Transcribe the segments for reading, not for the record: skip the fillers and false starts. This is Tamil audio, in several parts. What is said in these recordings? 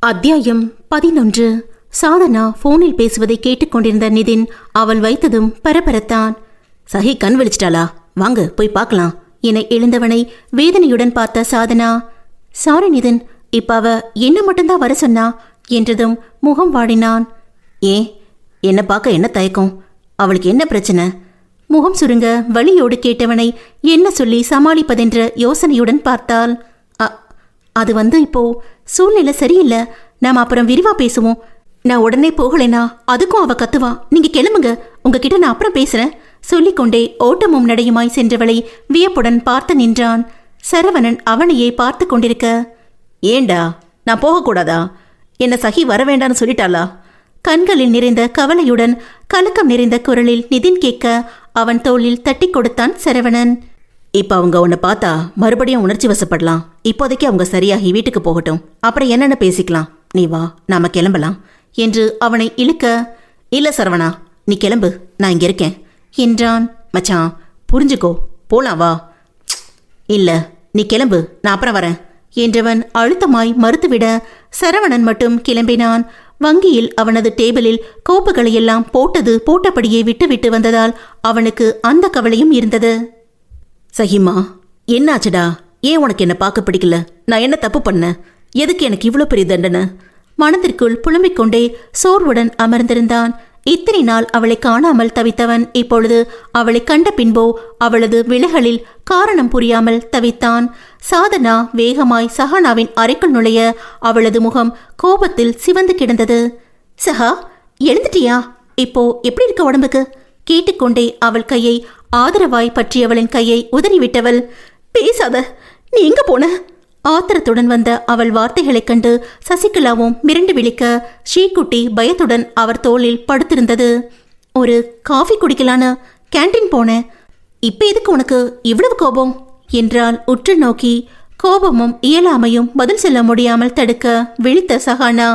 அத்தியாயம் 11. சாதனா போனில் பேசுவதை கேட்டுக்கொண்டிருந்த நிதின் அவள் வைத்ததும் பரபரத்தான். சஹி கண் விழிச்சிட்டாளா? வாங்க போய் பார்க்கலாம் என எழுந்தவனை வேதனையுடன் பார்த்த சாதனா, சாரி நிதின், இப்ப அவ என்ன மட்டும்தான் வர சொன்னா என்றதும் முகம் வாடினான். ஏன், என்ன பார்க்க என்ன தயக்கம்? அவளுக்கு என்ன பிரச்சனை? முகம் சுருங்க வலியோடு கேட்டவனை என்ன சொல்லி சமாளிப்பதென்ற யோசனையுடன் பார்த்தாள். அது இப்போ சூழ்நிலை சரியில்லை, நாம அப்புறம் விரிவா பேசுவோம். நான் உடனே போகலைனா அதுக்கும் அவ கத்துவா. நீங்க கிளம்புங்க, உங்ககிட்ட நான் அப்புறம் பேசுறேன் சொல்லிக்கொண்டே ஓட்டமும் நடையுமாய் சென்றவளை வியப்புடன் பார்த்து நின்றான். சரவணன் அவனையே பார்த்து கொண்டிருக்க, ஏண்டா நான் போகக்கூடாதா? என்ன சஹி வர வேண்டான்னு சொல்லிட்டாளா? கண்களில் நிறைந்த கவலையுடன் கலக்கம் நிறைந்த குரலில் நிதின் கேட்க அவன் தோளில் தட்டி கொடுத்தான் சரவணன். இப்ப அவங்க உன்னை பார்த்தா மறுபடியும் உணர்ச்சி வசப்படலாம். இப்போதைக்கு அவங்க சரியாகி வீட்டுக்கு போகட்டும், அப்புறம் என்னென்ன பேசிக்கலாம். நீ வா, நாம கிளம்பலாம் என்று அவனை இழுக்க, இல்ல சரவணா நீ கிளம்பு, நான் இங்க இருக்கேன் என்றான். மச்சான் புரிஞ்சுக்கோ, போலாம் வா. இல்ல நீ கிளம்பு, நான் அப்புறம் வரேன் என்றவன் அழுத்தமாய் மறுத்துவிட சரவணன் மட்டும் கிளம்பினான். வங்கியில் அவனது டேபிளில் கோப்புகளையெல்லாம் போட்டபடியே விட்டு வந்ததால் அவனுக்கு அந்த கவலையும் இருந்தது. சஹிமா, என்னாச்சுடா? ஏன் உனக்கு என்ன பார்க்க பிடிக்கல? நான் என்ன தப்பு பண்ண? எதுக்கு எனக்கு இவ்வளோ பெரிய தண்டனை? மனதிற்குள் புலம்பிக் கொண்டே சோர்வுடன் அமர்ந்திருந்தான். இத்தனை நாள் அவளை காணாமல் தவித்தவன் இப்பொழுது அவளை கண்ட பின்போ அவளது விலகலில் காரணம் புரியாமல் தவித்தான். சாதனா வேகமாய் சஹானாவின் அறைக்குள் நுழைய அவளது முகம் கோபத்தில் சிவந்து கிடந்தது. சஹா, எழுந்துட்டியா? இப்போ எப்படி இருக்க உடம்புக்கு? கேட்டுக்கொண்டே அவள் கையை ஆதரவாய் பற்றியவளின் கையை உதறிவிட்டவள், பேசாத, நீ எங்க போன? ஆத்திரத்துடன் வந்த அவள் வார்த்தைகளைக் கண்டு சசிகலாவும் மிரண்டு விழிக்க ஸ்ரீகுட்டி பயத்துடன் அவர் தோளில் படுத்திருந்தது. ஒரு காஃபி குடிக்கலான்னு கேண்டீன் போனேன். இப்ப எதுக்கு உனக்கு இவ்வளவு கோபம் என்றால் உற்று நோக்கி கோபமும் இயலாமையும் பதில் சொல்ல முடியாமல் தடுக்க விழித்த சஹானா,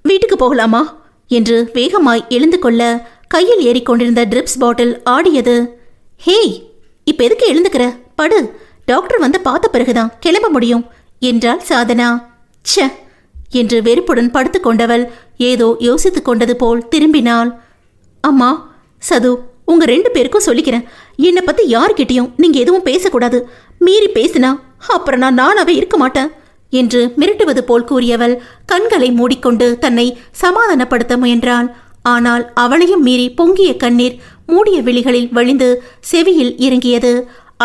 வீட்டுக்கு போகலாமா என்று வேகமாய் எழுந்து கொள்ள கையில் ஏறிக்கொண்டிருந்த ட்ரிப்ஸ் பாட்டில் ஆடியது. ஹேய், இப்ப எதுக்கு எழுந்துக்கிற? படு, டாக்டர் வந்து பார்த்த பிறகுதான் கிளம்ப முடியும் என்றாள் சாதனா. ச்ச என்று வெறுப்புடன் படுத்து கொண்டவள் ஏதோ யோசித்துக் கொண்டது போல் திரும்பினாள். அம்மா, சது, உங்க 2 பேருக்கும் சொல்லிக்கிறேன், என்னை பத்தி யாருக்கிட்டையும் நீங்க எதுவும் பேசக்கூடாது. மீறி பேசினா அப்புறம் நான் நானாவே இருக்க மாட்டேன் என்று மிரட்டுவது போல் கூறியவள் கண்களை மூடிக்கொண்டு தன்னை சமாதானப்படுத்த முயன்றாள். ஆனால் அவளையும் மீறி பொங்கிய கண்ணீர் மூடிய விழிகளில் வழிந்து செவியில் இறங்கியது.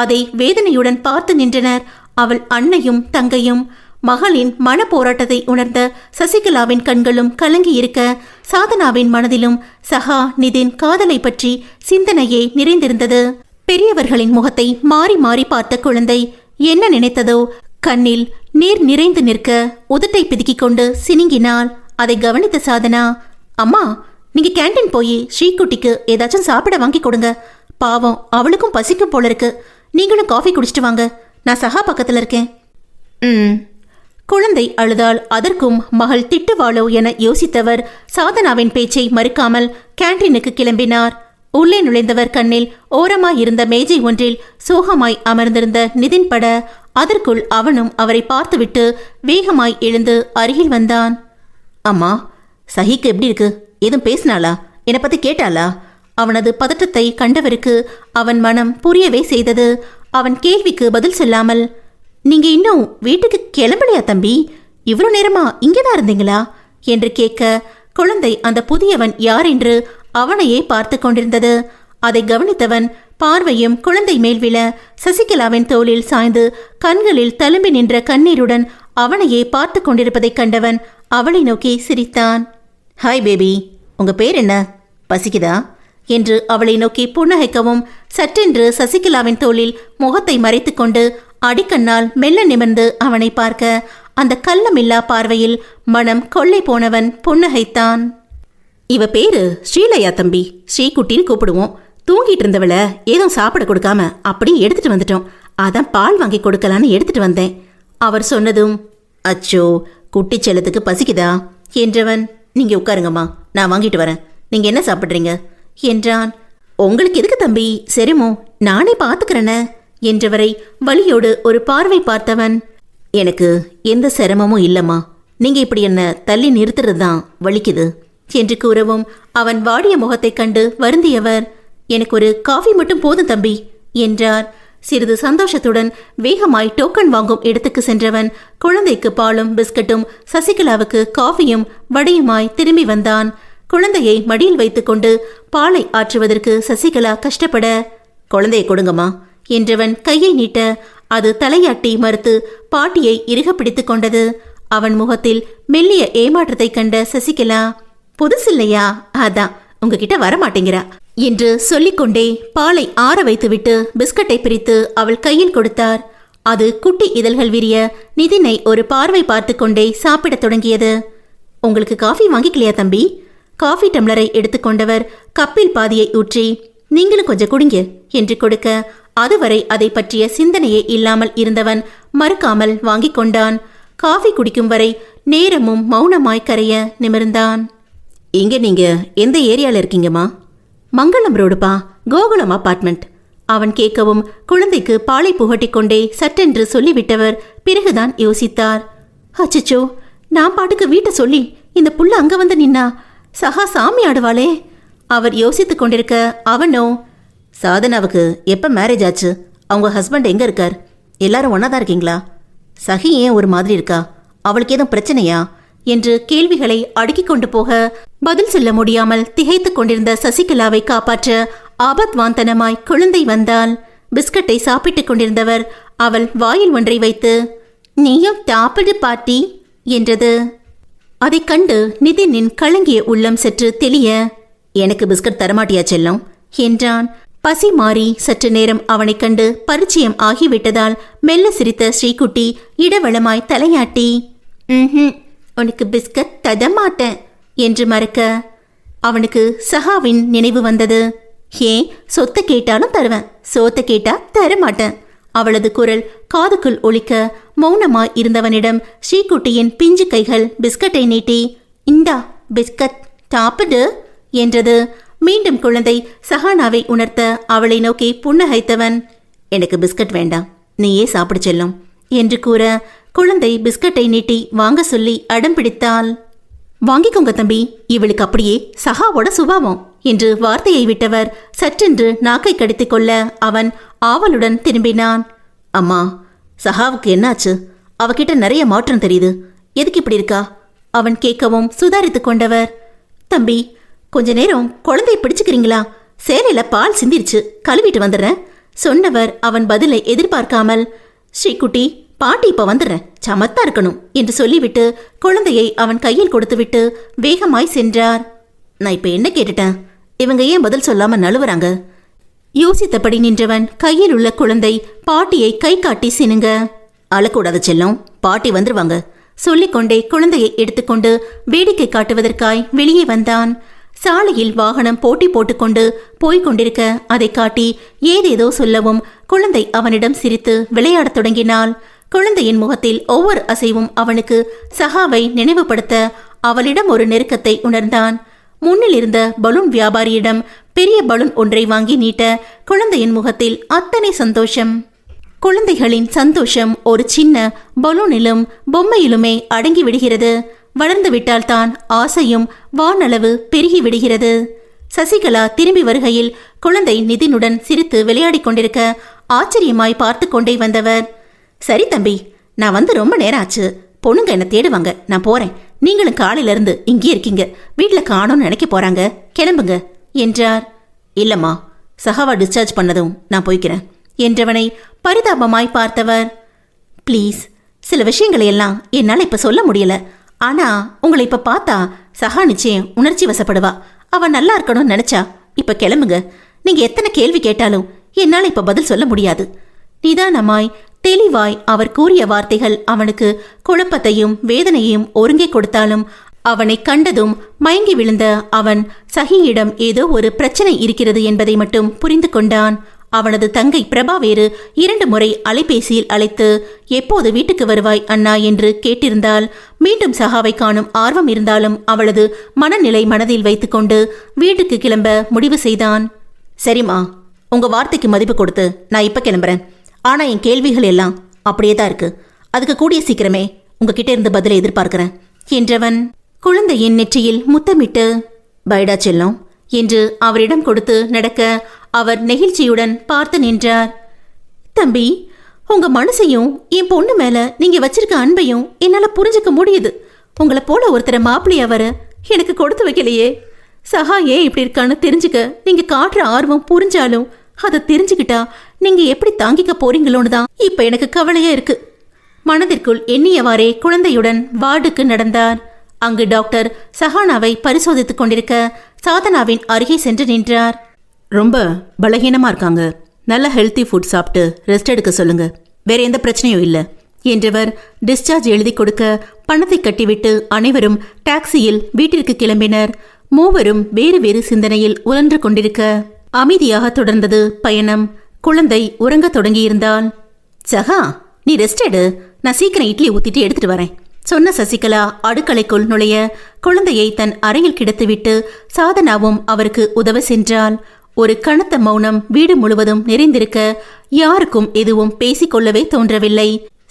அதை வேதனையுடன் பார்த்து நின்றனர் அவள் அன்னையும் தங்கையும். மகளின் மன போராட்டத்தை உணர்ந்த சசிகலாவின் கண்களும் கலங்கி இருக்க சாதனாவின் மனதிலும் சஹா நிதின் காதலை பற்றி சிந்தனையே நிறைந்திருந்தது. பெரியவர்களின் முகத்தை மாறி மாறி பார்த்த குழந்தை என்ன நினைத்ததோ கண்ணில் நீர் நிறைந்து நிற்க உதட்டை பிதுக்கிக் கொண்டு சினிங்கினாள். அதை கவனித்த சாதனா, அம்மா, நீங்க கேண்டீன் போய் ஸ்ரீகுட்டிக்கு ஏதாச்சும் சாப்பிட வாங்கி கொடுங்க. பாவம், அவளுக்கும் பசிக்கும் போல இருக்கு. நீங்களும் காஃபி குடிச்சிட்டு வாங்க, நான் சஹா பக்கத்துல இருக்கேன். குழந்தை அழுதால் அதற்கும் மகள் திட்டுவாளோ என யோசித்தவர் சாதனாவின் பேச்சை மறுக்காமல் கேண்டீனுக்கு கிளம்பினார். உள்ளே நுழைந்தவர் கண்ணில் ஓரமாய் இருந்த மேஜை ஒன்றில் சோகமாய் அமர்ந்திருந்த நிதின் பட அதற்குள் அவனும் அவரை பார்த்துவிட்டு வேகமாய் எழுந்து அருகில் வந்தான். அம்மா, சஹிக்கு எப்படி இருக்கு? எதுவும் பேசினாளா? என்னை பத்தி கேட்டாளா? அவனது பதற்றத்தை கண்டவருக்கு அவன் மனம் புரியவே செய்தது. அவன் கேள்விக்கு பதில் சொல்லாமல், நீங்க இன்னும் வீட்டுக்கு கிளம்பலையா தம்பி? இவ்வளவு நேரமா இங்கேதான் இருந்தீங்களா என்று கேட்க குழந்தை அந்த புதியவன் யார் என்று அவனையே பார்த்து கொண்டிருந்தது. அதை கவனித்தவன் பார்வையும் குழந்தை மேல் விழ சசிகலாவின் தோளில் சாய்ந்து கண்களில் தழும்பி நின்ற கண்ணீருடன் அவனையே பார்த்து கொண்டிருப்பதைக் கண்டவன் அவளை நோக்கி சிரித்தான். ஹாய் பேபி, உங்க பேர் என்ன? பசிக்குதா என்று அவளை நோக்கி புன்னகைக்கவும் சற்றென்று சசிகலாவின் தோளில் முகத்தை மறைத்து கொண்டு அடிக்கண்ணால் மெல்ல நிமிர்ந்து அவனை பார்க்க அந்த கள்ளமில்லா பார்வையில் மனம் கொள்ளை போனவன் புன்னகைத்தான். இவ பேரு ஸ்ரீலையா தம்பி, ஸ்ரீகுட்டின்னு கூப்பிடுவோம். தூங்கிட்டு இருந்தவளை ஏதோ சாப்பிட கொடுக்காம அப்படியே எடுத்துட்டு வந்துட்டோம். அதான் பால் வாங்கி கொடுக்கலான்னு எடுத்துட்டு வந்தேன். அவர் சொன்னதும், அச்சோ, குட்டி செல்லத்துக்கு பசிக்குதா என்றவன், நீங்க உட்காருங்கம்மா, நான் வாங்கிட்டு வரேன். நீங்க என்ன சாப்பிட்றீங்க என்றான். உங்களுக்கு எதுக்கு தம்பி சரிமோ, நானே பார்த்துக்கிறேன என்றவரை வலியோடு ஒரு பார்வை பார்த்தவன், எனக்கு எந்த சிரமமும் இல்லம்மா, நீங்க இப்படி என்ன தள்ளி நிறுத்துறது தான் வலிக்குது என்று கூறவும் அவன் வாடிய முகத்தைக் கண்டு வருந்தியவர், எனக்கு ஒரு காஃபி மட்டும் போதும் தம்பி என்றார். சிறிது சந்தோஷத்துடன் வேகமாய் டோக்கன் வாங்கும் இடத்துக்கு சென்றவன் குழந்தைக்கு பாலும் பிஸ்கட்டும் சசிகலாவுக்கு காஃபியும் வடையுமாய் திரும்பி வந்தான். குழந்தையை மடியில் வைத்துக்கொண்டு பாலை ஆற்றுவதற்கு சசிகலா கஷ்டப்பட, குழந்தையை கொடுங்கம்மா என்றவன் கையை நீட்ட அது தலையாட்டி மறுத்து பாட்டியை இறுக பிடித்து கொண்டது. அவன் முகத்தில் மெல்லிய ஏமாற்றத்தை கண்ட சசிகலா, புதுசில்லையா, அதான் உங்ககிட்ட வரமாட்டேங்கிறா என்று சொல்லிக்கொண்டே பாலை ஆற வைத்துவிட்டு பிஸ்கட்டை பிரித்து அவள் கையில் கொடுத்தார். அது குட்டி இதழ்கள் விரிய நிதினை ஒரு பார்வை பார்த்து கொண்டே சாப்பிடத் தொடங்கியது. உங்களுக்கு காஃபி வாங்கிக்கலையா தம்பி? காஃபி டம்ளரை எடுத்துக்கொண்டவர் கப்பில் பாதியை ஊற்றி, நீங்களும் கொஞ்சம் குடிங்க என்று கொடுக்க, அதுவரை அதை பற்றிய சிந்தனையே இல்லாமல் இருந்தவன் மறுக்காமல் வாங்கி கொண்டான். காஃபி குடிக்கும் வரை நேரமும் மௌனமாய் கரைய நிமிர்ந்தான். இங்க நீங்க எந்த ஏரியால இருக்கீங்கம்மா? மங்களம் ரோடுப்பா, கோகுலம் அபார்ட்மெண்ட். அவன் கேட்கவும் குழந்தைக்கு பாலை புகட்டிக் கொண்டே சட்டென்று சொல்லிவிட்டவர் பிறகுதான் யோசித்தார். அச்சச்சோ, நான் பாட்டுக்கு வீட்டை சொல்லி இந்த புள்ள அங்க வந்து நின்னா சகா சாமி ஆடுவாளே. அவர் யோசித்துக் கொண்டிருக்க அவனோ, சாதனாவுக்கு எப்ப மேரேஜ் ஆச்சு? அவங்க ஹஸ்பண்ட் எங்க இருக்கார்? எல்லாரும் ஒன்னாதான் இருக்கீங்களா? சகி ஏன் ஒரு மாதிரி இருக்கா? அவளுக்கு ஏதும் பிரச்சனையா என்று கேள்விகளை அடுக்கிக் கொண்டு போக பதில் சொல்ல முடியாமல் திகைத்துக் கொண்டிருந்த சசிகலாவை காப்பாற்ற ஆபத்வாந்தனமாய் குழந்தை வந்தாள். பிஸ்கட்டை சாப்பிட்டுக் கொண்டிருந்தவர் அவள் வாயில் ஒன்றை வைத்து, நீயும் சாப்பிடு பாட்டி என்றது. அதைக் கண்டு நிதினின் கலங்கிய உள்ளம் சற்று தெளிய, எனக்கு பிஸ்கட் தரமாட்டியா செல்லம் என்றான். பசி மாறி சற்று நேரம் அவனைக் கண்டு பரிச்சயம் ஆகிவிட்டதால் மெல்ல சிரித்த ஸ்ரீகுட்டி இடவளமாய் தலையாட்டி, உனக்கு பிஸ்கட் தரமாட்டேன் என்று மறக்க அவனுக்கு சகாவின் நினைவு வந்தது. ஏன், சொத்தை கேட்டாலும் தருவேன், சோத்தை கேட்டா தரமாட்டேன். அவளது குரல் காதுக்குள் ஒலிக்க மௌனமாய் இருந்தவனிடம் ஸ்ரீகுட்டியின் பிஞ்சு கைகள் பிஸ்கட்டை நீட்டி, இந்தா பிஸ்கட் சாப்பிடு என்றது. மீண்டும் குழந்தை சஹானாவை உணர்த்த அவளை நோக்கி புன்னகைத்தவன், எனக்கு பிஸ்கட் வேண்டாம், நீயே சாப்பிடு செல்லும் என்று கூற குழந்தை பிஸ்கட்டை நீட்டி வாங்க சொல்லி அடம் பிடித்தாள். வாங்கிக்கோங்க தம்பி, இவளுக்கு அப்படியே சஹாவோட சுபாவம் என்று வார்த்தையை விட்டவர் சற்றென்று நாக்கை கடித்துக் கொள்ள அவன் ஆவலுடன் திரும்பினான். அம்மா, சஹாவுக்கு என்னாச்சு? அவகிட்ட நிறைய மாற்றம் தெரியுது, எதுக்கு இப்படி இருக்கா? அவன் கேட்கவும் சுதாரித்து கொண்டவர், தம்பி கொஞ்ச நேரம் குழந்தைய பிடிச்சுக்கிறீங்களா? சேலையில பால் சிந்திருச்சு, கழுவிட்டு வந்துடுறேன் சொன்னவர் அவன் பதிலை எதிர்பார்க்காமல், ஸ்ரீகுட்டி பாட்டி இப்ப வந்துடுறேன், சமத்தா இருக்கணும் என்று சொல்லிவிட்டு குழந்தையை அவன் கையில் கொடுத்துவிட்டு வேகமாய் சென்றார். நான் இப்ப என்ன கேட்டுட்டேன்? இவங்க ஏன் பதில் சொல்லாம நழுவுறாங்க? யோசித்தபடி நின்றவன் கையில் உள்ள குழந்தை பாட்டியை கை காட்டி சினுங்க. அழக்கூடாது செல்லம், பாட்டி வந்துருவாங்க சொல்லிக்கொண்டே குழந்தையை எடுத்துக்கொண்டு வேடிக்கை காட்டுவதற்காய் வெளியே வந்தான். சாலையில் வாகனம் போட்டி போட்டுக்கொண்டு போய்கொண்டிருக்க அதை காட்டி ஏதேதோ சொல்லவும் குழந்தை அவனிடம் சிரித்து விளையாடத் தொடங்கினாள். குழந்தையின் முகத்தில் ஒவ்வொரு அசைவும் அவனுக்கு சஹாவை நினைவுபடுத்த அவளிடம் ஒரு நெருக்கத்தை உணர்ந்தான். முன்னில் இருந்த பலூன் வியாபாரியிடம் பெரிய பலூன் ஒன்றை வாங்கி நீட்ட குழந்தையின் முகத்தில் அத்தனை சந்தோஷம். குழந்தைகளின் சந்தோஷம் ஒரு சின்ன பலூனிலும் பொம்மையிலுமே அடங்கி விடுகிறது. வளர்ந்து விட்டால்தான் ஆசையும் வானளவு பெருகி விடுகிறது. சசிகலா திரும்பி வருகையில் குழந்தை நிதினுடன் சிரித்து விளையாடி கொண்டிருக்க ஆச்சரியமாய் பார்த்து கொண்டே வந்தவர், சரி தம்பி, நான் வந்து ரொம்ப நேரம் ஆச்சு, பொண்ணுங்க என்ன தேடுவாங்க, நான் போறேன், நீங்களும் காலையில இருந்து இங்கே இருக்கீங்க, வீட்டுல காணோன்னு நினைக்க போறாங்க, கிளம்புங்க என்றார். இல்லம்மா, சஹாவா டிஸ்சார்ஜ் பண்ணதும் நான் போய்க்கிறேன் என்றவனை பரிதாபமாய் பார்த்தவர், ப்ளீஸ், சில விஷயங்களை எல்லாம் என்னால் இப்ப சொல்ல முடியல, ஆனா உங்களை இப்ப பார்த்தா சஹா நிச்சயம் உணர்ச்சி வசப்படுவா, அவ நல்லா இருக்கணும்னு நினைச்சா இப்ப கிளம்புங்க, நீங்க எத்தனை கேள்வி கேட்டாலும் என்னால் இப்ப பதில் சொல்ல முடியாது. நிதானமாய் தெளிவாய் அவர் கூறிய வார்த்தைகள் அவனுக்கு குழப்பத்தையும் வேதனையையும் ஒருங்கே கொடுத்தாலும் அவனை கண்டதும் மயங்கி விழுந்த அவன் சஹியிடம் ஏதோ ஒரு பிரச்சனை இருக்கிறது என்பதை மட்டும் புரிந்து கொண்டான். அவனது தங்கை பிரபா வேறு 2 முறை அலைபேசியில் அழைத்து எப்போது வீட்டுக்கு வருவாய் அண்ணா என்று கேட்டிருந்தால் மீண்டும் சஹாவை காணும் ஆர்வம் இருந்தாலும் அவளது மனநிலை மனதில் வைத்துக்கொண்டு வீட்டுக்கு கிளம்ப முடிவு செய்தான். சரிம்மா, உங்க வார்த்தைக்கு மதிப்பு கொடுத்து நான் இப்ப கிளம்புறேன், ஆனா என் கேள்விகள் எல்லாம் அப்படியே தான் இருக்கு, அதுக்கு கூடிய சீக்கிரமே உங்ககிட்ட இருந்து பதிலை எதிர்பார்க்கிறேன் என்றவன் குழந்தையின் நெற்றியில் முத்தமிட்டு பைடா செல்லம் என்று அவரிடம் கொடுத்து நடக்க அவர் நெகிழ்ச்சியுடன் பார்த்து நின்றார். தம்பி, உங்க மனசையும் என் பொண்ணு மேல நீங்க வச்சிருக்க அன்பையும் என்னால புரிஞ்சுக்க முடியுது. உங்களை போல ஒருத்தரை மாப்பிள்ளையா வர எனக்கு கொடுத்து வைக்கலையே. சஹா ஏன் இப்படி இருக்கான்னு தெரிஞ்சுக்க நீங்க காட்டுற ஆர்வம் புரிஞ்சாலும் அதை தெரிஞ்சுக்கிட்டா நீங்க எப்படி தாங்கிக்க போறீங்களோன்னு தான் இப்ப எனக்கு கவலையா இருக்கு. மனதிற்குள் எண்ணியவாறே குழந்தையுடன் வார்டுக்கு நடந்தார். அங்கு டாக்டர் சஹானாவை பரிசோதித்துக் கொண்டிருக்க சாதனாவின் அருகே சென்று நின்றார். ரொம்ப பலகீனமா இருக்காங்க, நல்ல ஹெல்த்தி ஃபுட் சாப்பிட்டு ரெஸ்ட் எடுக்க சொல்லுங்க, வேற எந்த பிரச்சனையும் இல்லை என்றவர் டிஸ்சார்ஜ் எழுதி கொடுக்க பணத்தை கட்டிவிட்டு அனைவரும் டாக்ஸியில் வீட்டிற்கு கிளம்பினர். மூவரும் வேறு வேறு சிந்தனையில் உழன்று கொண்டிருக்க அமைதியாக தொடர்ந்தது பயணம். குழந்தை உறங்க தொடங்கியிருந்தாள். சஹா, நீ ரெஸ்ட் எடு, நான் சீக்கிரம் இட்லி ஊத்திட்டு எடுத்துட்டு வரேன் சொன்ன சசிகலா அடுக்கலைக்குள் நுழைய குழந்தையை தன் அறையில் கிடத்துவிட்டு சாதனாவும் அவருக்கு உதவ சென்றாள். ஒரு கனத்த மௌனம் வீடு முழுவதும் நிறைந்திருக்க யாருக்கும் எதுவும் பேசிக்கொள்ளவே தோன்றவில்லை.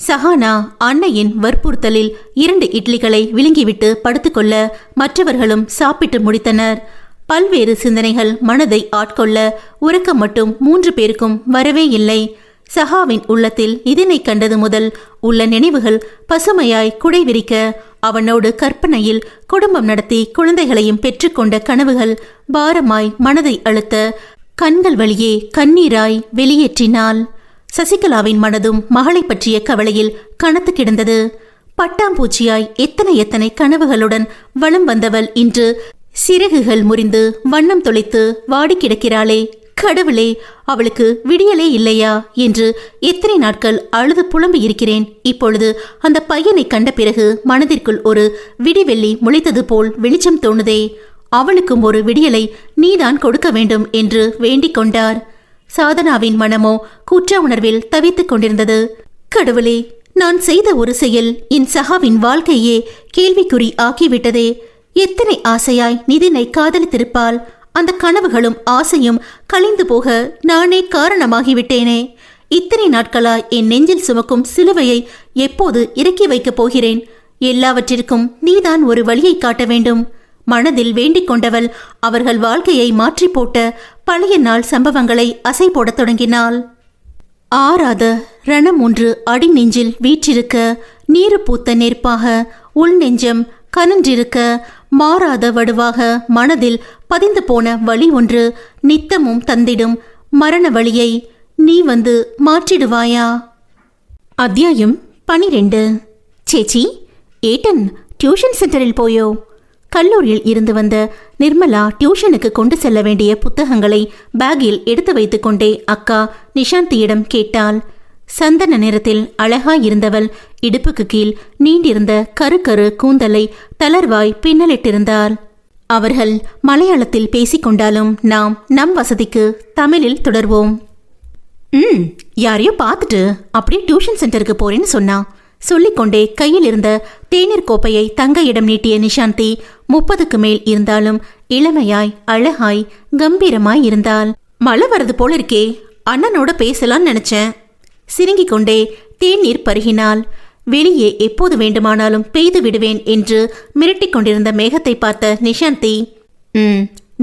சஹானா அன்னையின் வற்புறுத்தலில் 2 இட்லிகளை விழுங்கிவிட்டு படுத்துக்கொள்ள மற்றவர்களும் சாப்பிட்டு முடித்தனர். பல்வேறு சிந்தனைகள் மனதை ஆட்கொள்ள உறக்கம் மட்டும் 3 பேருக்கும் வரவே இல்லை. சஹாவின் உள்ளத்தில் இதனை கண்டது முதல் உள்ள நினைவுகள் பசுமையாய் குடைவிரிக்க அவனோடு கற்பனையில் குடும்பம் நடத்தி குழந்தைகளையும் பெற்றுக்கொண்ட கனவுகள் பாரமாய் மனதை அழுத்த கண்கள் வழியே கண்ணீராய் வெளியேற்றினாள். சசிகலாவின் மனதும் மகளை பற்றிய கவலையில் கனத்து கிடந்தது. பட்டாம்பூச்சியாய் எத்தனை கனவுகளுடன் வலம் வந்தவள் இன்று சிறகுகள் முறிந்து வண்ணம் தொலைத்து வாடி கிடக்கிறாளே. கடவுளே, அவளுக்கு விடியலே இல்லையா என்று எத்தனை நாட்கள் அழுது புலம்பி இருக்கிறேன். இப்பொழுது அந்த பையனை கண்ட பிறகு மனதிற்குள் ஒரு விடிவெள்ளி முளைத்தது போல் வெளிச்சம் தோணுதே. அவளுக்கும் ஒரு விடியலை நீதான் கொடுக்க வேண்டும் என்று வேண்டிக் கொண்டார். சாதனாவின் மனமோ குற்ற உணர்வில் தவித்துக் கொண்டிருந்தது. கடவுளே, நான் செய்த ஒரு செயல் என் சகாவின் வாழ்க்கையே கேள்விக்குறி ஆக்கிவிட்டதே. எத்தனை ஆசையாய் நிதினை காதலித்திருப்பாள். அந்த கனவுகளும் ஆசையும் கலைந்து போக நானே காரணமாகிவிட்டேனே. இத்தனை நாட்களாய் என் நெஞ்சில் சுமக்கும் சிலுவையை எப்போது இறக்கி வைக்கப் போகிறேன்? எல்லாவற்றிற்கும் நீதான் ஒரு வழியை காட்ட வேண்டும். மனதில் வேண்டிக் கொண்டவள் அவர்கள் வாழ்க்கையை மாற்றி போட்ட பழைய நாள் சம்பவங்களை அசை போடத் தொடங்கினாள். ஆறாத ரணம் ஒன்று அடி நெஞ்சில் வீற்றிருக்க, நீரு பூத்த நெருப்பாக உள் நெஞ்சம் கனன்றிருக்க, மாறாத வடுவாக மனதில் பதிந்து போன வழி ஒன்று நித்தமும் தந்திடும் மரண வழியை நீ வந்து மாற்றிடுவாயா? அத்தியாயம் 12. சேச்சி, ஏட்டன் டியூஷன் சென்டரில் போயோ? கல்லூரியில் இருந்து வந்த நிர்மலா டியூஷனுக்கு கொண்டு செல்ல வேண்டிய புத்தகங்களை பேக்கில் எடுத்து வைத்து கொண்டே அக்கா நிஷாந்தியிடம் கேட்டாள். சந்தன நிறத்தில் அழகாயிருந்தவள் இடுப்புக்கு கீழ் நீண்டிருந்த கரு கூந்தலை தளர்வாய் பின்னலிட்டிருந்தாள். அவர்கள் மலையாளத்தில் பேசிக்கொண்டாலும் நாம் நம் வசதிக்கு தமிழில் தொடர்வோம். யாரையோ பார்த்துட்டு அப்படியே டியூஷன் சென்டருக்கு போறேன்னு சொன்னா. சொல்லிக்கொண்டே கையில் இருந்த தேநீர் கோப்பையை தங்கையிடம் நீட்டிய நிஷாந்தி 30க்கு மேல் இருந்தாலும் இளமையாய் அழகாய் கம்பீரமாய் இருந்தாள். மழை வரது போல இருக்கே, அண்ணனோட பேசலான்னு நினைச்சேன். சிறுங்கிக் கொண்டே தேநீர் பருகினாள். வெளியே எப்போது வேண்டுமானாலும் பெய்து விடுவேன் என்று மிரட்டிக் கொண்டிருந்த மேகத்தை பார்த்த நிஷாந்தி,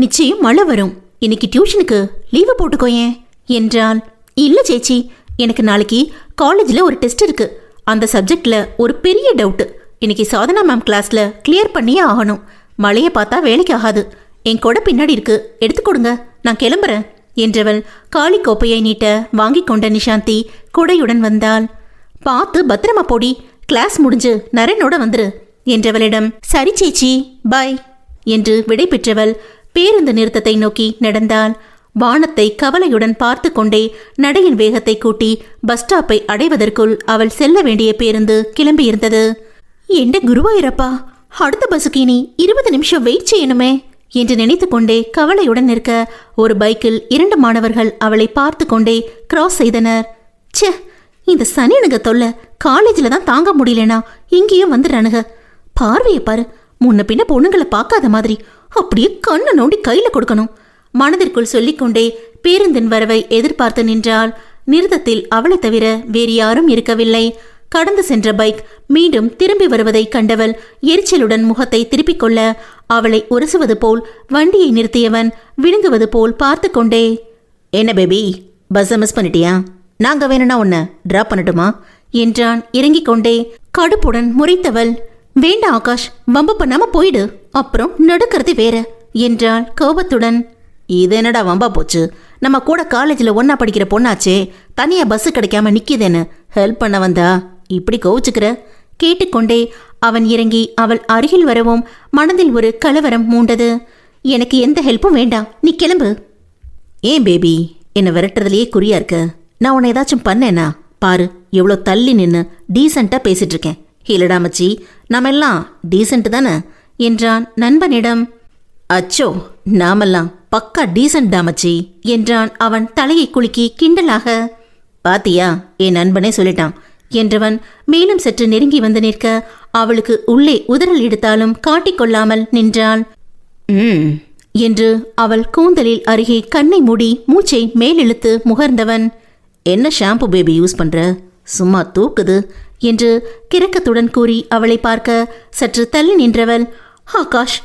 நிச்சயம் மழை வரும், இன்னைக்கு டியூஷனுக்கு லீவு போட்டுக்கோயேன் என்றாள். இல்ல சேச்சி, எனக்கு நாளைக்கு காலேஜில் ஒரு டெஸ்ட் இருக்கு. அந்த சப்ஜெக்ட்ல ஒரு பெரிய டவுட்டு இன்னைக்கு சாதனா மேம் கிளாஸ்ல கிளியர் பண்ணியே ஆகணும். மழையை பார்த்தா வேலைக்கு ஆகாது. என் கொடை பின்னாடி இருக்கு, எடுத்துக்கொடுங்க, நான் கிளம்புறேன் என்றவள் காலி கோப்பையை நீட்ட வாங்கி கொண்ட நிஷாந்தி கொடையுடன் வந்தாள். பார்த்து பத்திரமா போடி, கிளாஸ் முடிஞ்சு நரனோட வந்துரு என்றவளிடம் சரி சேச்சி பாய் என்று விடை பெற்றவள் பேருந்து நிறுத்தத்தை நோக்கி நடந்தாள். வானத்தை கவலையுடன் பார்த்து கொண்டே நடையின் வேகத்தை கூட்டி பஸ் ஸ்டாப்பை அடைவதற்குள் அவள் செல்ல வேண்டிய பேருந்து கிளம்பியிருந்தது. எந்த குருவாயிரப்பா, அடுத்த பஸ்ஸுக்கு இனி 20 நிமிஷம் வெயிட் செய்யணுமே என்று நினைத்து கொண்டே கவலையுடன் நிற்க ஒரு பைக்கில் 2 மாணவர்கள் அவளை பார்த்து கொண்டே கிராஸ் செய்தனர். ச்சே, இந்த சனியனுங்க தொல்லை காலேஜில் தான் தாங்க முடியலனா இங்கேயும் வந்துடுறானுங்க. பார்வையை பாரு, முன்ன பின்ன பொண்ணுங்களை பார்க்காத மாதிரி அப்படியே கண்ணை நோண்டி கையில கொடுக்கணும். மனதிற்குள் சொல்லிக்கொண்டே பேருந்தின் வரவை எதிர்பார்த்து நின்றாள். நிறுத்தத்தில் அவளை தவிர வேறு யாரும் இருக்கவில்லை. கடந்து சென்ற பைக் மீண்டும் திரும்பி வருவதை கண்டவள் எரிச்சலுடன் முகத்தை திருப்பிக் கொள்ள அவளை உரசுவது போல் வண்டியை நிறுத்தியவன் விழுங்குவது போல் பார்த்து கொண்டே, என்ன பேபி, பஸ்ஸை மிஸ் பண்ணிட்டியா? நாங்க வேணும்னா உன்னை டிராப் பண்ணட்டுமா என்றான் இறங்கிக் கொண்டே. கடுப்புடன் முறைத்தவள், வேண்டாம் ஆகாஷ், வம்பு பண்ணாம போயிடு, அப்புறம் நடுக்கிறது வேற என்றாள் கோபத்துடன். இது என்னடா வம்பா போச்சு? நம்ம கூட காலேஜில் ஒன்னா படிக்கிற பொண்ணாச்சே, தனியா பஸ் கிடைக்காம நிக்கிதேன்னு ஹெல்ப் பண்ண வந்தா இப்படி கோவிச்சுக்கிற? கேட்டுக்கொண்டே அவன் இறங்கி அவள் அருகில் வரவும் மனதில் ஒரு கலவரம் மூண்டது. எனக்கு எந்த ஹெல்ப்பும் வேண்டாம், நீ கிளம்பு. ஏன் பேபி, என்னை விரட்டுறதுலையே குறியா இருக்க? நான் உன்னை ஏதாச்சும் பண்ணேனா? பாரு, எவ்வளோ தள்ளி நின்று டீசெண்டா பேசிட்டு இருக்கேன். இல்லடா மச்சி, நாம எல்லாம் டீசென்ட் தானே என்றான் நண்பனிடம். அச்சோ, நாமெல்லாம் பக்கா டீசென்ட் தாமச்சி என்றான் அவன் தலையை குலுக்கி கிண்டலாக. பாத்தியா, என் நண்பனே சொல்லிட்டான் என்றவன் மேலும் சற்று நெருங்கி வந்து நிற்க அவளுக்கு உள்ளே உதறல் எடுத்தாலும் காட்டிக்கொள்ளாமல் நின்றாள். என்று அவள் கூந்தலில் அருகே கண்ணை மூடி மூச்சை மேலெழுத்து முகர்ந்தவன், என்ன ஷாம்பு பேபி யூஸ் பண்ற? சும்மா தூக்குது என்று கிறக்கத்துடன் கூறி அவளை பார்க்க சற்று தள்ளி நின்றவள், ஆகாஷ்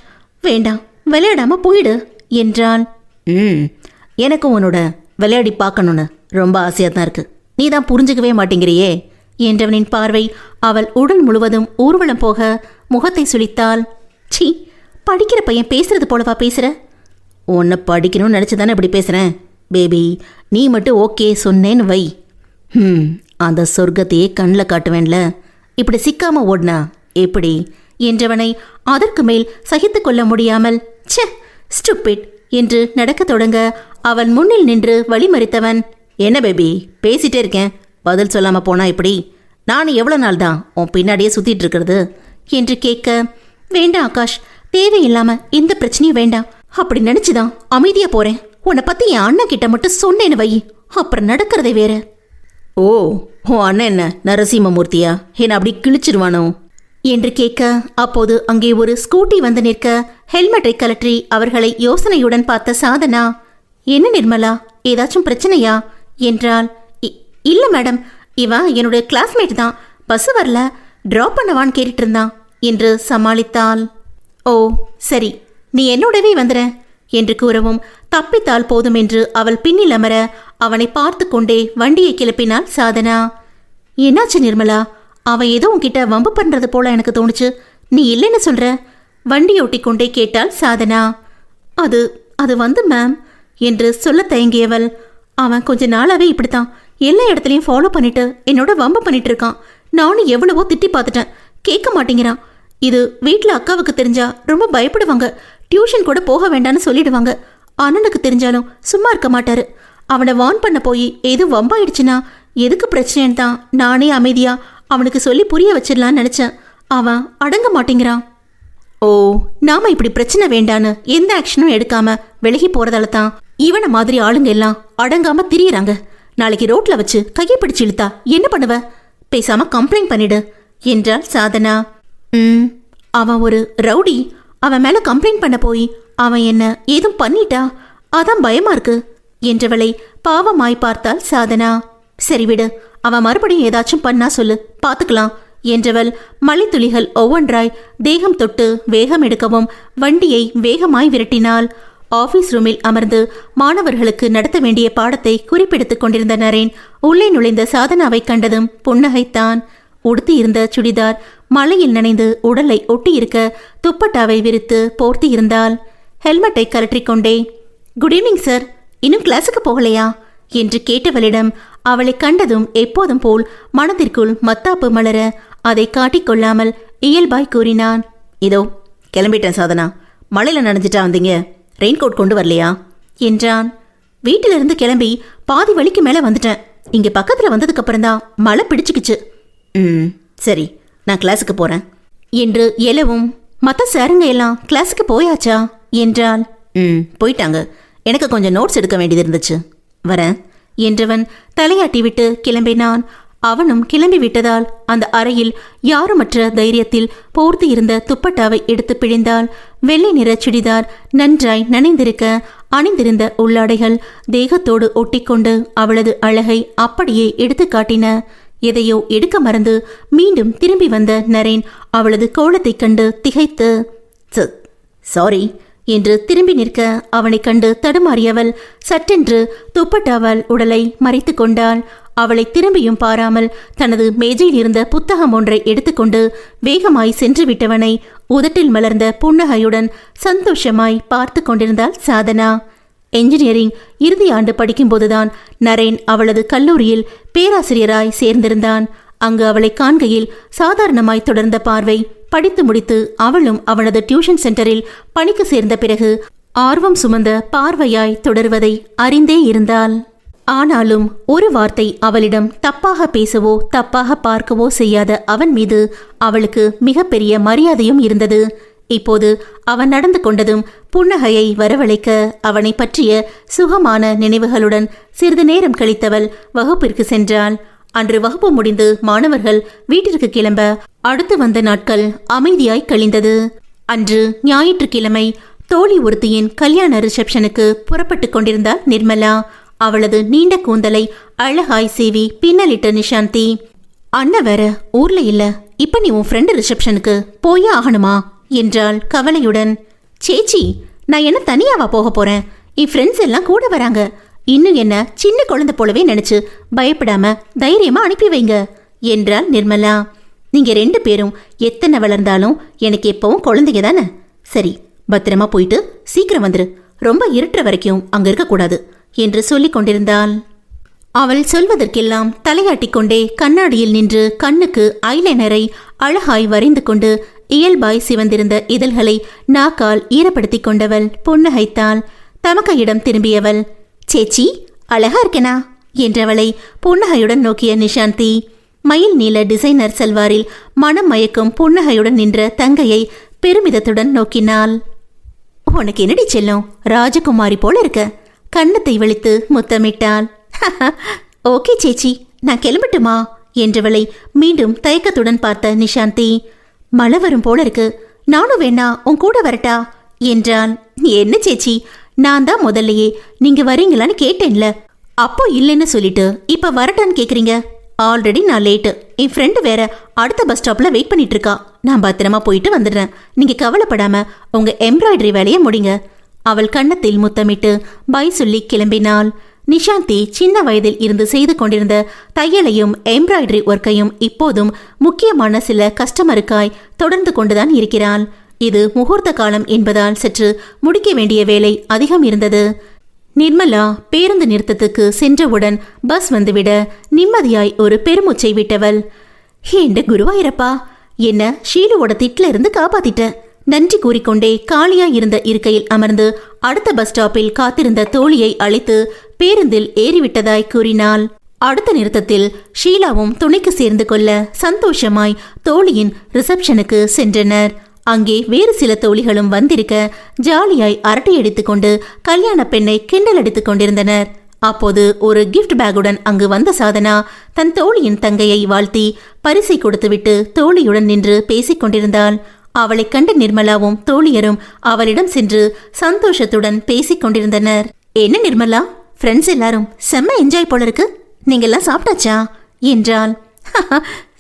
வேண்டாம், விளையாடாம போயிடு என்றாள். எனக்கு உன்னோட விளையாடி பார்க்கணுன்னு ரொம்ப ஆசையாக தான் இருக்கு, நீ தான் புரிஞ்சுக்கவே மாட்டேங்கிறியே என்றவனின் பார்வை அவள் உடல் முழுவதும் ஊர்வலம் போக முகத்தை சுளித்தாள். சீ, படிக்கிற பையன் பேசுறது போலவா பேசுற? உன்னை படிக்கணும்னு நினச்சி தானே இப்படி பேசுகிறேன் பேபி, நீ மட்டும் ஓகே சொன்னேன்னு வை. அந்த சொர்க்கத்தையே கண்ணில் காட்டுவேன்ல, இப்படி சிக்காம ஓடினா எப்படி என்றவனை அதற்கு மேல் சகித்து கொள்ள முடியாமல், ச்சே ஸ்டூபிட் என்று நடக்க தொடங்க அவன் முன்னில் நின்று வழிமறித்தவன், என்ன பேபி பேசிட்டே இருக்கேன், பதில் சொல்லாம போனா இப்படி? நானும் எவ்வளோ நாள் தான் உன் பின்னாடியே சுத்திட்டு இருக்கிறது என்று கேட்க, வேண்டாம் ஆகாஷ், தேவையில்லாம எந்த பிரச்சனையும் வேண்டாம், அப்படி நினைச்சுதான் அமைதியா போறேன். உன்னை பத்தி என் அண்ணன் கிட்ட மட்டும் சொன்னேன்னு வை, அப்புறம் நடக்கிறதே வேற. ஓ, உன் அண்ணன் என்ன நரசிம்மமூர்த்தியா, என்ன அப்படி கிழிச்சிருவானோ என்று கேட்க, அப்போது அங்கே ஒரு ஸ்கூட்டி வந்து நிற்க ஹெல்மெட்டை கலற்றி அவர்களை யோசனையுடன் பார்த்த சாதனா, என்ன நிர்மலா, ஏதாச்சும் பிரச்சனையா என்றாள். இல்ல மேடம், இவன் என்னுடைய கிளாஸ்மேட் தான், பஸ் வரல, டிராப் பண்ணவான்னு கேட்டுட்டு இருந்தான் என்று சமாளித்தாள். ஓ சரி, நீ என்னோடவே வந்துற என்று கூறவும் தப்பித்தால் போதும் என்று அவள் பின்னில் அமர அவனை பார்த்து கொண்டே வண்டியை கிளப்பினாள் சாதனா. என்னாச்சு நிர்மலா, அவன் ஏதோ உன்கிட்ட வம்பு பண்றது போல எனக்கு தோணுச்சு, நீ இல்லைன்னு சொல்ற வண்டியோட்டி கொண்டே கேட்டாள் சாதனா. அது அது வந்து மேம் என்று சொல்ல தயங்கியவள், அவன் கொஞ்ச நாளாவே இப்படித்தான் எல்லா இடத்துலையும் ஃபாலோ பண்ணிட்டு என்னோட வம்பு பண்ணிட்டு இருக்கான். நானும் எவ்வளவோ திட்டி பார்த்துட்டேன், கேட்க மாட்டேங்கிறான். இது வீட்டில் அக்காவுக்கு தெரிஞ்சா ரொம்ப பயப்படுவாங்க, டியூஷன் கூட போக வேண்டான்னு சொல்லிடுவாங்க. அண்ணனுக்கு தெரிஞ்சாலும் சும்மா இருக்க மாட்டாரு. அவனை வார்ன் பண்ண போய் ஏதோ வம்பாயிடுச்சுன்னா எதுக்கு பிரச்சனைன்னு தான் நானே அமைதியா அவனுக்கு சொல்லி புரிய வச்சிடலான்னு நினைச்சேன். அவன் அடங்க மாட்டேங்கிறான். ஓ, நாம இப்படி பிரச்சனை வேண்டான்னு எந்த ஆக்ஷனும் எடுக்காம விலகி போறதால தான் இவனை மாதிரி ஆளுங்க எல்லாம் அடங்காம திரியறாங்க. நாளைக்கு ரோட்ல வச்சு கையை பிடிச்சு இழுத்தா என்ன பண்ணுவ? பேசாம கம்ப்ளைண்ட் பண்ணிடு என்றாள் சாதனா. அவன் ஒரு ரவுடி, அவன் மேல கம்ப்ளைண்ட் பண்ண போய் அவன் என்ன ஏதும் பண்ணிட்டா, அதான் பயமா இருக்கு என்றவளை பாவமாய் பார்த்தாள் சாதனா. சரி விடு, அவன் மறுபடியும் ஏதாச்சும் பண்ணா சொல்லு, பாத்துக்கலாம் என்றவள் மழைத்துளிகள் ஒவ்வொன்றாய் தேகம் தொட்டு வேகம் எடுக்கவும் வண்டியை வேகமாய் விரட்டினாள். ஆபீஸ் ரூமில் அமர்ந்து மாணவர்களுக்கு நடத்த வேண்டிய பாடத்தை குறிப்பெடுத்துக் கொண்டிருந்த நரேன் உள்ளே நுழைந்த சாதனாவை கண்டதும் புன்னகைத்தான். உடுத்தி இருந்த சுடிதார் மழையில் நனைந்து உடலை ஒட்டியிருக்க துப்பட்டாவை விரித்து போர்த்தி இருந்தாள். ஹெல்மெட்டை கலற்றிக்கொண்டே, குட் ஈவினிங் சார், இன்னும் கிளாஸுக்கு போகலையா என்று கேட்டவளிடம் அவளை கண்டதும் எப்போதும் போல் மனதிற்குள் மத்தாப்பு மலர அதை காட்டிக்கொள்ளாமல் இயல்பாய் கூறினான். இதோ கிளம்பிட்டேன் சாதனா, மழையில் நனைஞ்சிட்டா வந்தீங்க, ரெயின்கோட் கொண்டு வரலையா என்றான். வீட்டிலிருந்து கிளம்பி பாதி வழிக்கு மேலே வந்துட்டேன், இங்கே பக்கத்தில் வந்ததுக்கு அப்புறம்தான் மழை பிடிச்சிக்கிச்சு. சரி, நான் கிளாஸுக்கு போகிறேன் என்று எழவும், மற்ற சாருங்க எல்லாம் கிளாஸுக்கு போயாச்சா என்றாள். போயிட்டாங்க, எனக்கு கொஞ்சம் நோட்ஸ் எடுக்க வேண்டியது இருந்துச்சு, வரேன் என்றவன் தலையாட்டி விட்டு கிளம்பினான். அவனும் கிளம்பி விட்டதால் அந்த அறையில் யாருமற்ற தைரியத்தில் போர்த்தி இருந்த துப்பட்டாவை எடுத்து பிழிந்தாள். வெள்ளை நிற சுடிதார் நன்றாய் நனைந்திருக்க அணிந்திருந்த உள்ளாடைகள் தேகத்தோடு ஒட்டிக்கொண்டு அவளது அழகை அப்படியே எடுத்து காட்டின. எதையோ எடுக்க மறந்து மீண்டும் திரும்பி வந்த நரேன் அவளது கோலத்தைக் கண்டு திகைத்து சாரி என்று திரும்பி நிற்க அவனை கண்டு தடுமாறியவள் சட்டென்று துப்பட்டாவால் உடலை மறைத்து கொண்டாள். அவளை திரும்பியும் பாராமல் தனது மேஜையில் இருந்த புத்தகம் ஒன்றை எடுத்துக்கொண்டு வேகமாய் சென்று விட்டவனை உதட்டில் மலர்ந்த புன்னகையுடன் சந்தோஷமாய் பார்த்து கொண்டிருந்தாள் சாதனா. என்ஜினியரிங் இறுதி ஆண்டு படிக்கும்போதுதான் நரேன் அவளது கல்லூரியில் பேராசிரியராய் சேர்ந்திருந்தான். அங்கு அவளை காண்கையில் சாதாரணமாய் தொடர்ந்த பார்வை. படித்து முடித்து அவளும் அவனது டியூஷன் சென்டரில் பணிக்கு சேர்ந்த பிறகு ஆர்வம் சுமந்த பார்வையாய் தொடர்வதை அறிந்தே இருந்தாள். ஆனாலும் ஒரு வார்த்தை அவளிடம் தப்பாக பேசவோ தப்பாக பார்க்கவோ செய்யாத அவன் மீது அவளுக்கு மிகப்பெரிய மரியாதையும் இருந்தது. இப்போது அவன் நடந்து கொண்டதும் புன்னகையை வரவழைக்க அவனை பற்றிய சுகமான நினைவுகளுடன் சிறிது நேரம் கழித்தவள் வகுப்பிற்கு சென்றாள். அன்று வகுப்பு முடிந்து மாணவர்கள் வீட்டிற்கு கிளம்ப அடுத்து வந்த நாட்கள் அமைதியாய் கழிந்தது. அன்று ஞாயிற்றுக்கிழமை தோழி ஒருத்தியின் கல்யாண ரிசப்ஷனுக்கு புறப்பட்டு கொண்டிருந்தாள் நிர்மலா. அவளது நீண்ட கூந்தலை அழகாய் சீவி பின்னலிட்ட நிஷாந்தி. அண்ணா வேற ஊர்ல இல்ல, இப்ப நீ உன் ஃப்ரெண்டு ரிசப்ஷனுக்கு போயே ஆகணுமா என்றாள் கவலையுடன். சேச்சி, நான் என்ன தனியாவா போக போறேன்? என் ஃப்ரெண்ட்ஸ் எல்லாம் கூட வராங்க. இன்னும் என்ன சின்ன குழந்தை போலவே நினைச்சு பயப்படாம தைரியமா அனுப்பி வைங்க என்றாள் நிர்மலா. நீங்க 2 பேரும் எத்தனை வளர்ந்தாலும் எனக்கு எப்பவும் குழந்தைங்க தானே. சரி, பத்திரமா போயிட்டு சீக்கிரம் வந்துரு. ரொம்ப இருட்டுற வரைக்கும் அங்க இருக்கக்கூடாது என்று சொல்லிக் கொண்டிருந்தாள். அவள் சொல்வதற்கெல்லாம் தலையாட்டிக்கொண்டே கண்ணாடியில் நின்று கண்ணுக்கு ஐலைனரை அழகாய் வரைந்து கொண்டு இயல்பாய் சிவந்திருந்த இதழ்களை நாக்கால் ஈரப்படுத்திக் கொண்டவள் புன்னகைத்தாள். தமக்கையிடம் திரும்பியவள், சேச்சி அழகா இருக்கனா என்றவளை புன்னகையுடன் நோக்கிய நிஷாந்தி மயில் நீல டிசைனர் சல்வாரில் மனம் மயக்கும் புன்னகையுடன் நின்ற தங்கையை பெருமிதத்துடன் நோக்கினாள். உனக்கு என்னடி செல்லும், ராஜகுமாரி போல இருக்க. கன்னத்தை வலித்து முத்தமிட்டாள். ஓகே சேச்சி, நான் கிளம்பட்டுமா என்றவளை மீண்டும் தயக்கத்துடன் பார்த்த நிஷாந்தி. மழை வரும் போல இருக்கு, நானும் வேணா உன் கூட வரட்டா என்றான். என்ன சேச்சி, நான் தான் முதல்லையே நீங்க வரீங்களான்னு கேட்டேன்ல, அப்போ இல்லைன்னு சொல்லிட்டு இப்ப வரட்டான்னு கேக்குறீங்க. ஆல்ரெடி நான் லேட்டு. என் ஃப்ரெண்டு வேற அடுத்த பஸ் ஸ்டாப்ல வெயிட் பண்ணிட்டு இருக்கா. நான் பத்திரமா போயிட்டு வந்துடுறேன். நீங்க கவலைப்படாம உங்க எம்ப்ராய்டரி வேலையை முடிங்க. அவள் கன்னத்தில் முத்தமிட்டு பை சொல்லி கிளம்பினாள். நிஷாந்தி சின்ன வயதில் இருந்து செய்து கொண்டிருந்த தையலையும் எம்ப்ராய்டரி ஒர்க்கையும் இப்போதும் முக்கியமான சில கஸ்டமருக்காய் தொடர்ந்து கொண்டுதான் இருக்கிறாள். இது முகூர்த்த காலம் என்பதால் சற்று முடிக்க வேண்டிய வேலை அதிகம் இருந்தது. நிர்மலா பேருந்து நிறுத்தத்துக்கு சென்றவுடன் பஸ் வந்துவிட நிம்மதியாய் ஒரு பெருமூச்சை விட்டவள். ஏண்ட குருவாயிரப்பா, என்ன ஷீலுவோட திட்ல இருந்து காப்பாத்திட்ட. நன்றி கூறிக்கொண்டே காலியாய் இருந்த இருக்கையில் அமர்ந்து அடுத்த பஸ் ஸ்டாப்பில் காத்திருந்த தோழியை அழைத்து பேருந்தில் ஏறிவிட்டதாய் கூறினாள். அடுத்த நிறுத்தத்தில் ஷீலாவும் துணைக்கு சேர்ந்து கொள்ள சந்தோஷமாய் தோழியின் ரிசப்ஷனுக்கு சென்றனர். அங்கே வேறு சில தோழிகளும் வந்திருக்க ஜாலியாய் அரட்டை அடித்துக் கொண்டு கல்யாண பெண்ணை கிண்டல் அடித்துக் கொண்டிருந்தனர். அப்போது ஒரு கிஃப்ட் பேக்குடன் அங்கு வந்த சாதனா தன் தோழியின் தங்கையை வாழ்த்தி பரிசை கொடுத்துவிட்டு தோழியுடன் நின்று பேசிக் கொண்டிருந்தாள். அவளை கண்ட நிர்மலாவும் தோழியரும் அவளிடம் சென்று சந்தோஷத்துடன் பேசிக் கொண்டிருந்தனர். என்ன நிர்மலா, ஃப்ரெண்ட்ஸ் எல்லாரும் செம்ம என்ஜாய் போல இருக்கு, நீங்கெல்லாம் சாப்பிட்டாச்சா என்றாள்.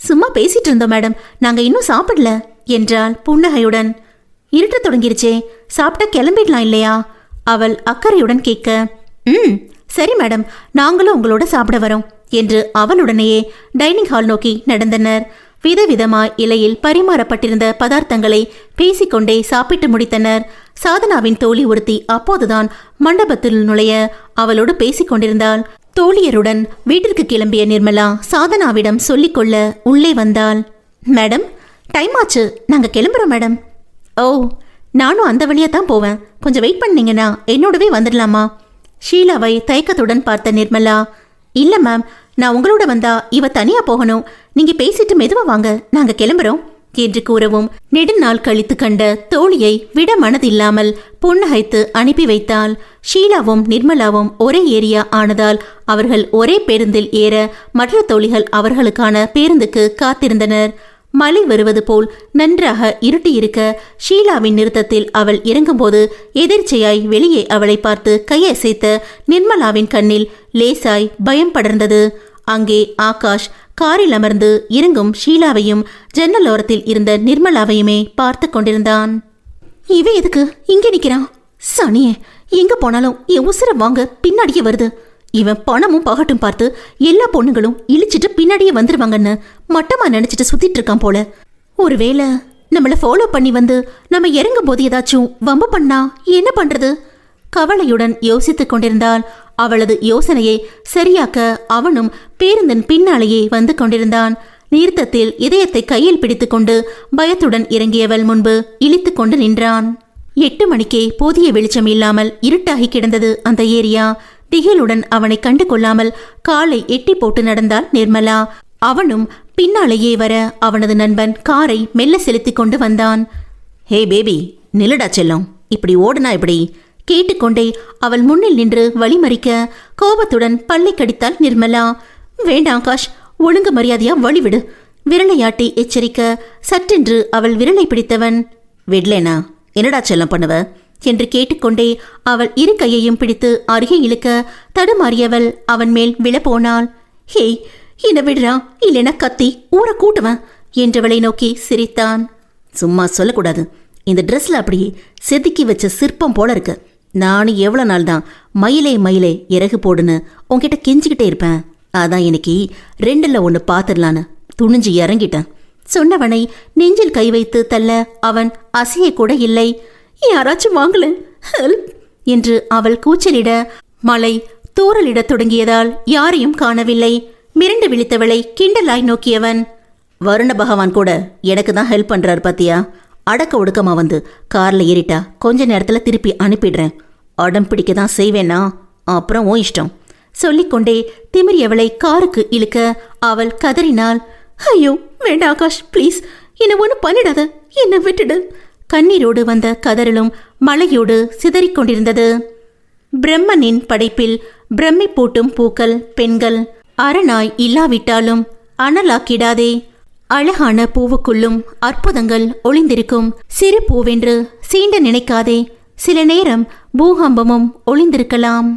சும்மா பேசிட்டு இருந்தோம் மேடம், நாங்க இன்னும் சாப்பிடல என்றாள் புன்னகையுடன். இருட்ட தொடங்கிருச்சே, சாப்பிட்டா கிளம்பிடலாம் இல்லையா அவள் அக்கறையுடன் கேட்க. சரி மேடம், நாங்களும் உங்களோட சாப்பிட வரோம் என்று அவளுடனேயே டைனிங் ஹால் நோக்கி நடந்தனர். விதவிதமாய் இலையில் பரிமாறப்பட்டிருந்த பதார்த்தங்களை பேசிக்கொண்டே சாப்பிட்டு முடித்தனர். சாதனாவின் தோழி ஒருத்தி அப்போதுதான் மண்டபத்தில் நுழைய அவளோடு பேசிக் கொண்டிருந்தாள். தோழியருடன் வீட்டிற்கு கிளம்பிய நிர்மலா சாதனாவிடம் சொல்லிக்கொள்ள உள்ளே வந்தாள். மேடம், டைம் ஆச்சு, நாங்க கிளம்புறோம் மேடம். ஓ, நானும் அந்த வழியா தான் போவேன், கொஞ்சம் வெயிட் பண்ணீங்கன்னா என்னோடவே வந்துடலாமா? ஷீலாவை தயக்கத்துடன் பார்த்த நிர்மலா, இல்ல மேம், நான் உங்களோட வந்தா இவ தனியா போகணும், நீங்க பேசிட்டு மெதுவா வாங்க, நாங்க கிளம்புறோம் என்று கூறவும் நெடுநாள் கழித்து கண்ட தோழியை விட மனதில்லாமல் புன்னகைத்து அனுப்பி வைத்தாள். ஷீலாவும் நிர்மலாவும் ஒரே ஏரியா ஆனதால் அவர்கள் ஒரே பேருந்தில் ஏற மற்ற தோழிகள் அவர்களுக்கான பேருந்துக்கு காத்திருந்தனர். மழை வருவது போல் நன்றாக இருட்டியிருக்க ஷீலாவின் நிறுத்தத்தில் அவள் இறங்கும்போது எதிர்ச்சையாய் வெளியே அவளை பார்த்து கையசைத்த நிர்மலாவின் கண்ணில் லேசாய் பயம் படர்ந்தது. அங்கே ஆகாஷ் காரில் அமர்ந்து இறங்கும் ஷீலாவையும் ஜன்னலோரத்தில் இருந்த நிர்மலாவையுமே பார்த்து கொண்டிருந்தான். இவன் எதுக்கு இங்க நிக்கிறான்? சனியே, எங்க போனாலும் என் உசுர வாங்க பின்னாடியே வருது. இவன் பணமும் பகட்டும் பார்த்து எல்லா பொண்ணுங்களும் இழிச்சிட்டு பின்னாடியே வந்துருவாங்கன்னு மட்டமா நினைச்சிட்டு சுத்திட்டு இருக்கான் போல. ஒருவேளை நம்மள ஃபாலோ பண்ணி வந்து நம்ம இறங்கும் போது ஏதாச்சும் வம்பு பண்ணா என்ன பண்றது? கவலையுடன் யோசித்துக் கொண்டிருந்தால் அவளது யோசனையை சரியாக்க அவனும் பேருந்தின் பின்னாலேயே வந்து கொண்டிருந்தான். நிறுத்தத்தில் இதயத்தை கையில் பிடித்துக்கொண்டு பயத்துடன் இறங்கியவள் முன்பு இழித்து கொண்டு நின்றான். 8 மணிக்கே போதிய வெளிச்சம் இல்லாமல் இருட்டாகி கிடந்தது அந்த ஏரியா. திகிலுடன் அவனை கண்டு கொள்ளாமல் காலை எட்டி போட்டு நடந்தாள் நிர்மலா. அவனும் பின்னாலேயே வர அவனது நண்பன் காரை மெல்ல செலுத்திக் கொண்டு வந்தான். ஹே பேபி, நிலடா செல்லம், இப்படி ஓடுனா இப்படி கேட்டுக்கொண்டே அவள் முன்னில் நின்று வழிமறிக்க கோபத்துடன் பல்லை கடித்தாள் நிர்மலா. வேண்டாம் ஆகாஷ், ஒழுங்கு மரியாதையா வழிவிடு, விரலையாட்டி எச்சரிக்க சற்றென்று அவள் விரலை பிடித்தவன், விடலேனா என்னடா செல்லம் பண்ணுவ என்று கேட்டுக்கொண்டே அவள் இரு கையையும் பிடித்து அருகே இழுக்க தடுமாறியவள் அவன் மேல் விழப்போனாள். ஹேய், என்ன விடுறா, இல்லைனா கத்தி ஊற கூட்டுவன் என்றவளை நோக்கி சிரித்தான். சும்மா சொல்லக்கூடாது, இந்த ட்ரெஸ்ல அப்படியே செதுக்கி வச்ச சிற்பம் போல இருக்கு. நானும் எவ்வளோ நாள் தான் மயிலே மயிலே இறகு போடுன்னு உன்கிட்ட கெஞ்சிக்கிட்டே இருப்பேன். அதான் இன்னைக்கு 2ல் 1 பார்த்துடலான்னு துணிஞ்சு இறங்கிட்டேன். சொன்னவனை நெஞ்சில் கை வைத்து தள்ள அவன் அசைய கூட இல்லை. யாராச்சும் வாங்கல, ஹெல்ப் என்று அவள் கூச்சலிட மலை தூறலிடத் தொடங்கியதால் யாரையும் காணவில்லை. மிரண்டு விழித்தவளை கிண்டலாய் நோக்கியவன், வருண பகவான் கூட எனக்கு தான் ஹெல்ப் பண்றாரு பாத்தியா? அடக்க ஒடுக்கமா வந்து கார்ல ஏறிட்டா கொஞ்ச நேரத்துல திருப்பி அனுப்பிடுறேன். அடம் பிடிக்க தான் செய்வேனா, அப்புறம் ஓ இஷ்டம் சொல்லிக்கொண்டே திமிரியவளை காருக்கு இழுக்க அவள் கதறினாள். ஐயோ வேண்டாம் ஆகாஷ், ப்ளீஸ் என்னை ஒன்றும் பண்ணிடாத, என்னை விட்டுடு. கண்ணீரோடு வந்த கதறலும் மழையோடு சிதறிக்கொண்டிருந்தது. பிரம்மனின் படைப்பில் பிரம்மை பூட்டும் பூக்கள் பெண்கள். அரணாய் இல்லாவிட்டாலும் அனலாக்கிடாதே. அழகான பூவுக்குள்ளும் அற்புதங்கள் ஒளிந்திருக்கும். சிறு பூவென்று சீண்ட நினைக்காதே, சில நேரம் பூகம்பமும் ஒளிந்திருக்கலாம்.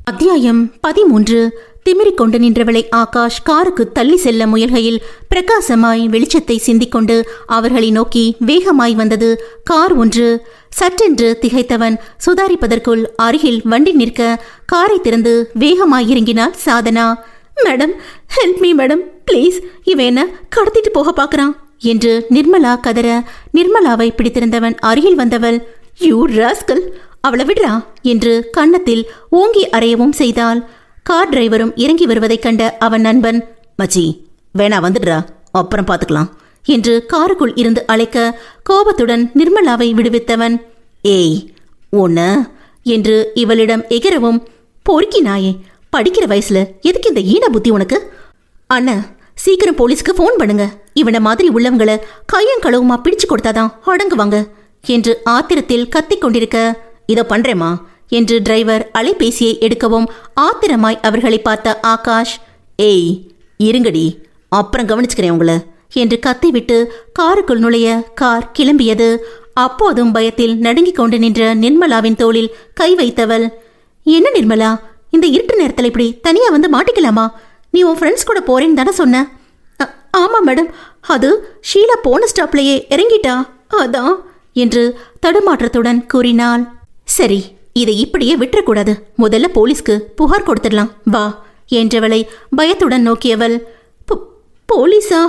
அத்தியாயம் 13. திமிரிக் கொண்டு நின்றவளை ஆகாஷ் காருக்கு தள்ளி செல்ல முயல்கையில் பிரகாசமாய் வெளிச்சத்தை சிந்திக்கொண்டு அவர்களை நோக்கி வேகமாய் வந்தது கார் ஒன்று. சற்றென்று திகைத்தவன் சுதாரிப்பதற்குள் அருகில் வண்டி நிற்க காரை திறந்து வேகமாய் இறங்கினாள் Sadhana. Madam, help me madam, please, இவன் என்ன கடத்திட்டு போக பார்க்கறான் என்று நிர்மலா கதற நிர்மலாவை பிடித்திருந்தவன் அருகில் வந்தவள், யூ ராஸ்கல், அவளை விடுறா என்று கன்னத்தில் ஓங்கி அறையவும் செய்தாள். கார் டிரைவரும் இறங்கி வருவதைக் கண்ட அவன் நண்பன், மச்சி வேணா வந்துடுறா, அப்புறம் பார்த்துக்கலாம் என்று காருக்குள் இருந்து அழைக்க கோபத்துடன் நிர்மலாவை விடுவித்தவன், ஏய் உன்ன என்று இவளிடம் எகிரவும், பொறுக்கி நாயே, படிக்கிற வயசுல எதுக்கு இந்த ஈன புத்தி உனக்கு? அண்ணா சீக்கிரம் போலீஸ்க்கு ஃபோன் பண்ணுங்க, இவனை மாதிரி உள்ளவங்களை கையும் களவுமா பிடிச்சு கொடுத்தாதான் அடங்குவாங்க என்று ஆத்திரத்தில் கத்திக் கொண்டிருக்க, இதோ பண்றேம்மா என்று டிரைவர் அலைபேசியை எடுக்கவும் ஆத்திரமாய் அவர்களை பார்த்த ஆகாஷ், ஏய் இருங்கடி, அப்புறம் கவனிச்சுக்கிறேன் உங்களை என்று கத்திவிட்டு காருக்குள் நுழைய கார் கிளம்பியது. அப்போதும் பயத்தில் நடுங்கிக் கொண்டு நின்ற நிர்மலாவின் தோளில் கை வைத்தவள், என்ன நிர்மலா, இந்த இருட்டு நேரத்தில் இப்படி தனியா வந்து மாட்டிக்கலாமா? நீ உன் ஃப்ரெண்ட்ஸ் கூட போறேன்னு தானே சொன்ன? ஆமா மேடம், அது ஷீலா போன ஸ்டாப்லேயே இறங்கிட்டா, அதான் என்று தடுமாற்றத்துடன் கூறினாள். சரி, இதை இப்படியே விட்டுறக்கூடாது, முதல்ல போலீஸ்க்கு புகார் கொடுத்துடலாம் வா என்றவளை பயத்துடன் நோக்கியவள், போலீஸா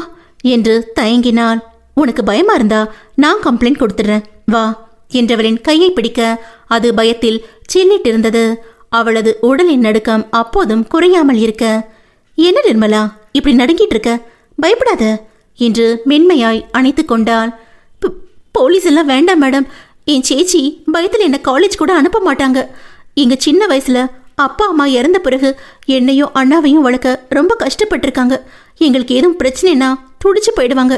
என்று தயங்கினாள். உனக்கு பயமா இருந்தா நான் கம்ப்ளைண்ட் கொடுத்துடுறேன் வா என்றவளின் கையை பிடிக்க அது பயத்தில் சில்லிட்டிருந்தது. அவளது உடலின் நடுக்கம் அப்போதும் குறையாமல் இருக்க, என்ன நிர்மலா இப்படி நடுங்கிட்டு இருக்க, பயப்படாத என்று மென்மையாய் அணைத்து கொண்டாள். போலீஸ் எல்லாம் வேண்டாம் மேடம், என் சேச்சி பயத்தில் என்னை காலேஜ் கூட அனுப்ப மாட்டாங்க. எங்க சின்ன வயசுல அப்பா அம்மா இறந்த பிறகு என்னையும் அண்ணாவையும் வளர்க்க ரொம்ப கஷ்டப்பட்டிருக்காங்க. எங்களுக்கு எதுவும் பிரச்சனைனா துடிச்சு போயிடுவாங்க.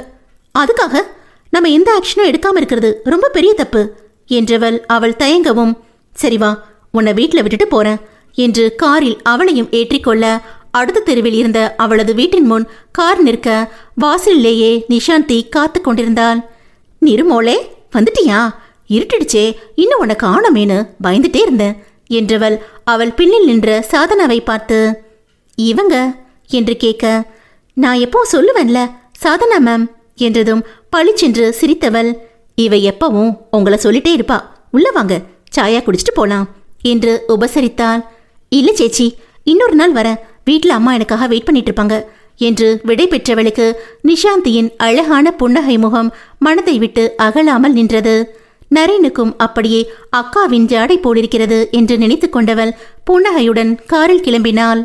அதுக்காக நம்ம எந்த ஆக்ஷனும் எடுக்காம இருக்கிறது ரொம்ப பெரிய தப்பு என்றவள் அவள் தயங்கவும், சரி வா உன்னை வீட்டில் விட்டுட்டு போறேன் என்று காரில் அவளையும் ஏற்றிக்கொள்ள அடுத்த தெருவில் இருந்த அவளது வீட்டின் முன் கார் நிற்க வாசலிலேயே நிஷாந்தி காத்து கொண்டிருந்தாள். நிருமோளே வந்துட்டியா? இருட்டிடுச்சே, இன்னும் உன்னை காணமேனு பயந்துட்டே இருந்தேன் என்றவள் அவள் பின்னில் நின்ற சாதனாவை பார்த்து, இவங்க என்று கேட்க, நான் எப்போ சொல்லுவேன்ல சாதனா மேம் என்றதும் பளிச்சென்று சிரித்தவள், இவ எப்பவும் உங்களை சொல்லிட்டே இருப்பா, உள்ள வாங்க சாயா குடிச்சிட்டு போலாம் என்று உபசரித்தாள். இல்ல சேச்சி, இன்னொரு நாள் வரேன், வீட்டில் அம்மா எனக்காக வெயிட் பண்ணிட்டு இருப்பாங்க என்று விடை பெற்றவளுக்கு நிஷாந்தியின் அழகான புன்னகை முகம் மனதை விட்டு அகலாமல் நின்றது. நரேனுக்கும் அப்படியே அக்காவின் ஜாடை போலிருக்கிறது என்று நினைத்து கொண்டவள் புன்னகையுடன் காரில் கிளம்பினாள்.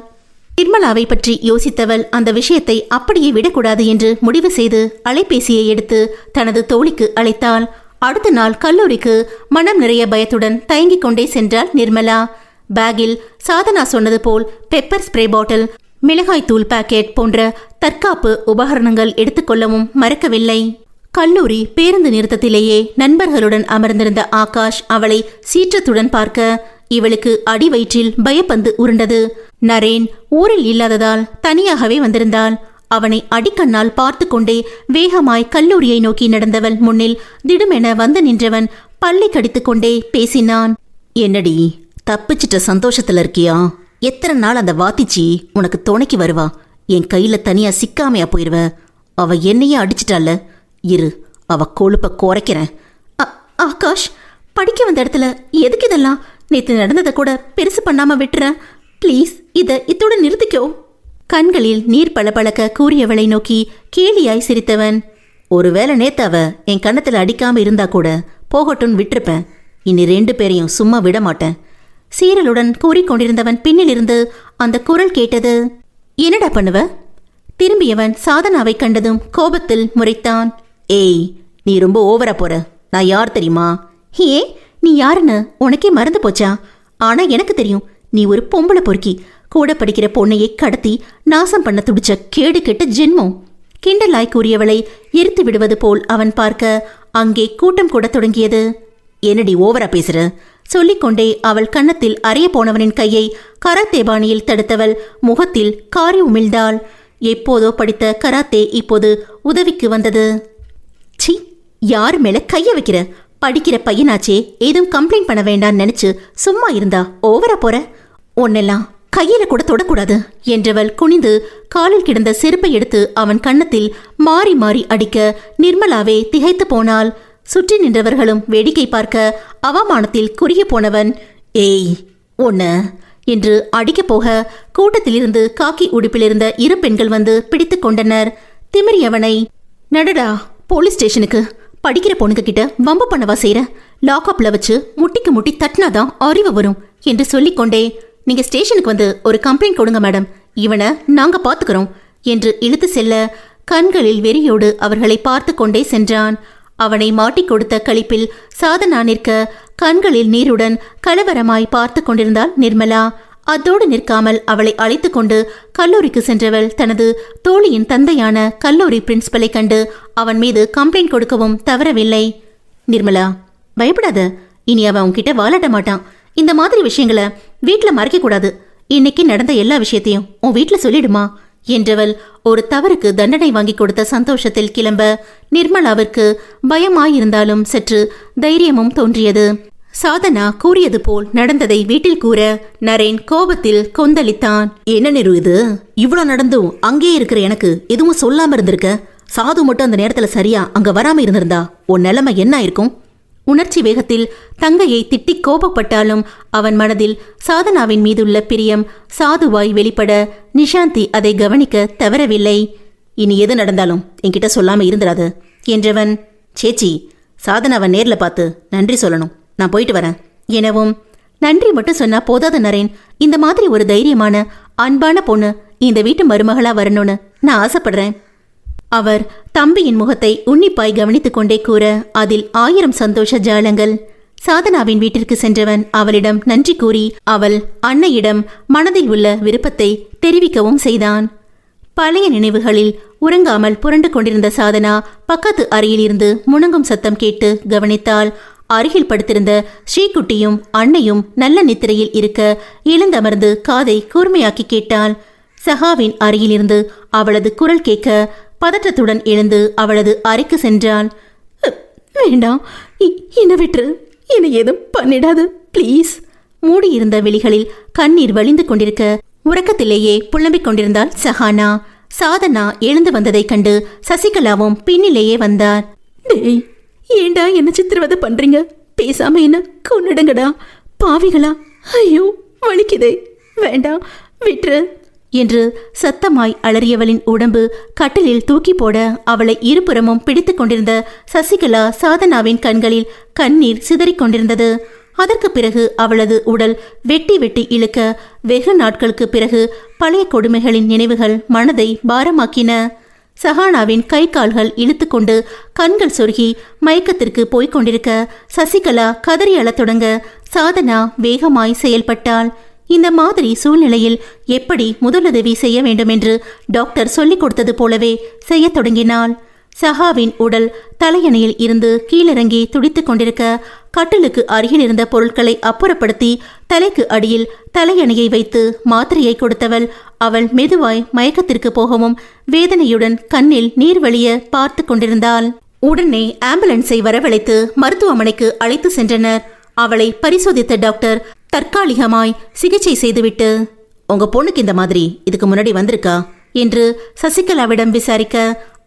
நிர்மலாவை பற்றி யோசித்தவள் அந்த விஷயத்தை அப்படியே விடக்கூடாது என்று முடிவு செய்து அலைபேசியை எடுத்து தனது தோழிக்கு அழைத்தாள். அடுத்த நாள் கல்லூரிக்கு மனம் நிறைய பயத்துடன் தயங்கிக் கொண்டே சென்றாள் நிர்மலா. பேக்கில் சாதனா சொன்னது போல் பெப்பர் ஸ்ப்ரே பாட்டில், மிளகாய் தூள் பாக்கெட் போன்ற தற்காப்பு உபகரணங்கள் எடுத்துக்கொள்ளவும் மறக்கவில்லை. கல்லூரி பேருந்து நிறுத்தத்திலேயே நண்பர்களுடன் அமர்ந்திருந்த ஆகாஷ் அவளை சீற்றத்துடன் பார்க்க இவளுக்கு அடி வயிற்றில் பயப்பந்து உருண்டது. நரேன் ஊரில் இல்லாததால் தனியாகவே வந்திருந்தாள். அவனை அடிக்கண்ணால் பார்த்து கொண்டே வேகமாய் கல்லூரியை நோக்கி நடந்தவள் முன்னில் திடுமென வந்து நின்றவன் பல்லை கடித்துக் கொண்டே பேசினான். என்னடி தப்பிச்சிட்ட சந்தோஷத்துல இருக்கியா? எத்தனை நாள் அந்த வாத்திச்சி உனக்கு துணைக்கு வருவா? என் கையில தனியா சிக்காமையா போயிருவ? அவ என்னையே அடிச்சிட்டால, இரு அவ கொழுப்ப குறைக்கிறேன். ஆகாஷ், படிக்க வந்த இடத்துல எதுக்கு இதெல்லாம்? நேற்று நடந்ததை கூட பெருசு பண்ணாம விட்டுறேன், ப்ளீஸ் இதோட நிறுத்திக்கோ. கண்களில் நீர் பளபளக்க கூறியவளை நோக்கி கேலியாய் சிரித்தவன், ஒருவேளை நேத்து அவ என் கண்ணத்தில் அடிக்காம இருந்தா கூட போகட்டும்னு விட்டுருப்பேன். இனி 2 பேரையும் சும்மா விட மாட்டேன். சீரலுடன் கூறிக்கொண்டிருந்தவன் பின்னிலிருந்து அந்த குரல் கேட்டது. என்னடா பண்ணுவ? திரும்பியவன் சாதனாவை கண்டதும் கோபத்தில் முறைத்தான். ஏய், நீ ரொம்ப ஓவரா போற. நான் யார் தெரியுமா? ஏ, நீ யாருன்னு உனக்கே மறந்து போச்சா? ஆனா எனக்கு தெரியும், நீ ஒரு பொம்பளை பொறுக்கி, கூட படிக்கிற பொண்ணையை கடத்தி நாசம் பண்ண துடிச்ச கேடு கெட்ட ஜென்மம். கிண்டலாய் கூறியவளை எரித்து விடுவது போல் அவன் பார்க்க அங்கே கூட்டம் கூட தொடங்கியது. என்னடி ஓவரா பேசுற? சொல்லிக்கொண்டே அவள் கன்னத்தில் அறைய போனவனின் கையை கராத்தே பாணியில் தடுத்தவள் முகத்தில் காரி உமிழ்ந்தாள். எப்போதோ படித்த கராத்தே இப்போது உதவிக்கு வந்தது. சி, யார் மேல கைய வைக்கிற? படிக்கிற பையனாச்சே, ஏதும் கம்ப்ளைண்ட் பண்ண வேண்டான்னு நினைச்சு சும்மா இருந்தா ஓவரா போற. ஒன்னெல்லாம் கையில கூட தொடக்கூடாது என்றவள் குனிந்து காலில் கிடந்த செருப்பை எடுத்து அவன் கன்னத்தில் மாறி மாறி அடிக்க நிர்மலாவே திகைத்து போனாள். சுற்றி நின்றவர்களும் வேடிக்கை பார்க்க அவமானத்தில் குறுகி போனவன், ஏய் ஒன்ன என்று அடிக்கப் போக கூட்டத்திலிருந்து காக்கி உடுப்பிலிருந்த 2 பெண்கள் வந்து பிடித்து கொண்டனர். திமிரியவனை, நடடா போலீஸ் ஸ்டேஷனுக்கு, படிக்கிற பொண்ணுங்க கிட்ட வம்பு பண்ணவா செய்ற? லாக்அப்ல வச்சு முட்டிக்கு முட்டி தட்டினாதான் அறிவு வரும் என்று சொல்லிக்கொண்டே, நீங்க ஸ்டேஷனுக்கு வந்து ஒரு கம்ப்ளைண்ட் கொடுங்க மேடம், இவனை நாங்க பாத்துக்கிறோம் என்று இழுத்து செல்ல கண்களில் வெறியோடு அவர்களை பார்த்து கொண்டே சென்றான். அவனை மாட்டிக் கொடுத்த களிப்பில் சாதனா நிற்க கண்களில் நீருடன் கலவரமாய் பார்த்து கொண்டிருந்தாள் நிர்மலா. அதோடு நிற்காமல் அவளை அழைத்து கொண்டு கல்லூரிக்கு சென்றவள் தனது தோழியின் தந்தையான கல்லூரி பிரின்சிபலை கண்டு அவன் மீது கம்ப்ளைண்ட் கொடுக்கவும் தவறவில்லை. நிர்மலா, பயப்படாத, இனி அவன் உன்கிட்ட வாலாட்ட மாட்டான். இந்த மாதிரி விஷயங்களை வீட்டில் மறைக்கக்கூடாது. இன்னைக்கு நடந்த எல்லா விஷயத்தையும் உன் வீட்டில் சொல்லிடுமா என்றவள் ஒரு தவறுக்கு தண்டனை வாங்கி கொடுத்த சந்தோஷத்தில் கிளம்ப நிர்மலாவிற்கு பயமாயிருந்தாலும் சற்று தைரியமும் தோன்றியது. சாதனா கூறியது போல் நடந்ததை வீட்டில் கூற நரேன் கோபத்தில் கொந்தளித்தான். என்ன நிரு இது? இவ்வளோ நடந்தும் அங்கே இருக்கிற எனக்கு எதுவும் சொல்லாம இருந்திருக்க. சாது மட்டும் அந்த நேரத்துல சரியா அங்க வராம இருந்திருந்தா உன் நிலைமை என்ன இருக்கும்? உணர்ச்சி வேகத்தில் தங்கையை திட்டி கோபப்பட்டாலும் அவன் மனதில் சாதனாவின் மீதுள்ள பிரியம் சாதுவாய் வெளிப்பட நிஷாந்தி அதை கவனிக்க தவறவில்லை. இனி எது நடந்தாலும் என்கிட்ட சொல்லாம இருந்துடாது என்றவன், சேச்சி சாதனாவை நேர்ல பார்த்து நன்றி சொல்லணும், நான் போயிட்டு வரேன் எனவும், நன்றி மட்டும் சொன்னா போதாத நரேன், இந்த மாதிரி ஒரு தைரியமான அன்பான பொண்ணு இந்த வீட்டு மருமகளா வரணும்னு நான் ஆசைப்படுறேன். அவர் தம்பியின் முகத்தை உன்னிப்பாய் கவனித்துக் கொண்டே கூற அதில் 1000 சந்தோஷ ஜாலங்கள். சாதனாவின் வீட்டிற்கு சென்றவன் அவளிடம் நன்றி கூறி அவள் அன்னையிடம் மனதில் உள்ள விருப்பத்தை தெரிவிக்கவும் செய்தான். பழைய நினைவுகளில் உறங்காமல் புரண்டு கொண்டிருந்த சாதனா பக்கத்து அறையில் இருந்து முணங்கும் சத்தம் கேட்டு கவனித்தாள். அருகில் படுத்திருந்த ஸ்ரீகுட்டியும் அன்னையும் நல்ல நித்திரையில் இருக்க எழுந்தமர்ந்து காதை கூர்மையாக்கி கேட்டாள். சகாவின் அறையிலிருந்து அவளது குரல் கேட்க பதற்றத்துடன் எழுந்து அவளது அறைக்கு சென்றாள். வேண்டாம், என்னை விட்டு என்னை ஏதும் பண்ணிடாது ப்ளீஸ். மூடியிருந்த விழிகளில் கண்ணீர் வழிந்து கொண்டிருக்க உறக்கத்திலேயே புலம்பிக் கொண்டிருந்தாள் சஹானா. சாதனா எழுந்து வந்ததைக் கண்டு சசிகலாவும் பின்னிலேயே வந்தார். டேய், ஏண்டா என்ன சித்திரவதை பண்றீங்க? பேசாம என்ன கொன்னிடுங்கடா பாவிகளா. ஐயோ வலிக்குதே, வேண்டாம் விட்டுரு என்று சத்தமாய் அலறியவளின் உடம்பு கட்டிலில் தூக்கி போட அவளை இருபுறமும் பிடித்து கொண்டிருந்த சசிகலா சாதனாவின் கண்களில் கண்ணீர் சிதறிக் கொண்டிருந்தது. அதற்கு பிறகு அவளது உடல் வெட்டி வெட்டி இழுக்க வெகு நாட்களுக்கு பிறகு பழைய கொடுமைகளின் நினைவுகள் மனதை பாரமாக்கின. சஹானாவின் கை கால்கள் இழுத்து கொண்டு கண்கள் சொருகி மயக்கத்திற்கு போய்க் கொண்டிருக்க சசிகலா கதறி அழத் தொடங்க சாதனா வேகமாய் செயல்பட்டாள். இந்த மாதிரி சூழ்நிலையில் எப்படி முதலுதவி செய்ய வேண்டுமென்று டாக்டர் சொல்லிக் கொடுத்தது போலவே செய்யத் தொடங்கினாள். சஹாவின் உடல் தலையணையில் இருந்து கீழிறங்கி துடித்துக் கொண்டிருக்க கட்டிலுக்கு அருகில் இருந்த பொருட்களை அப்புறப்படுத்தி தலைக்கு அடியில் தலையணையை வைத்து மாத்திரையை கொடுத்தவள் அவள் மெதுவாய் மயக்கத்திற்கு போகவும் வேதனையுடன் கண்ணில் நீர் வழிய பார்த்து கொண்டிருந்தாள். உடனே ஆம்புலன்ஸை வரவழைத்து மருத்துவமனைக்கு அழைத்து சென்றனர். அவளை பரிசோதித்த டாக்டர் தற்காலிகமாய் சிகிச்சை செய்துவிட்டு, உங்க பொண்ணுக்கு இந்த மாதிரி இதுக்கு முன்னாடி வந்திருக்கா என்று சசிகலாவிடம் விசாரிக்க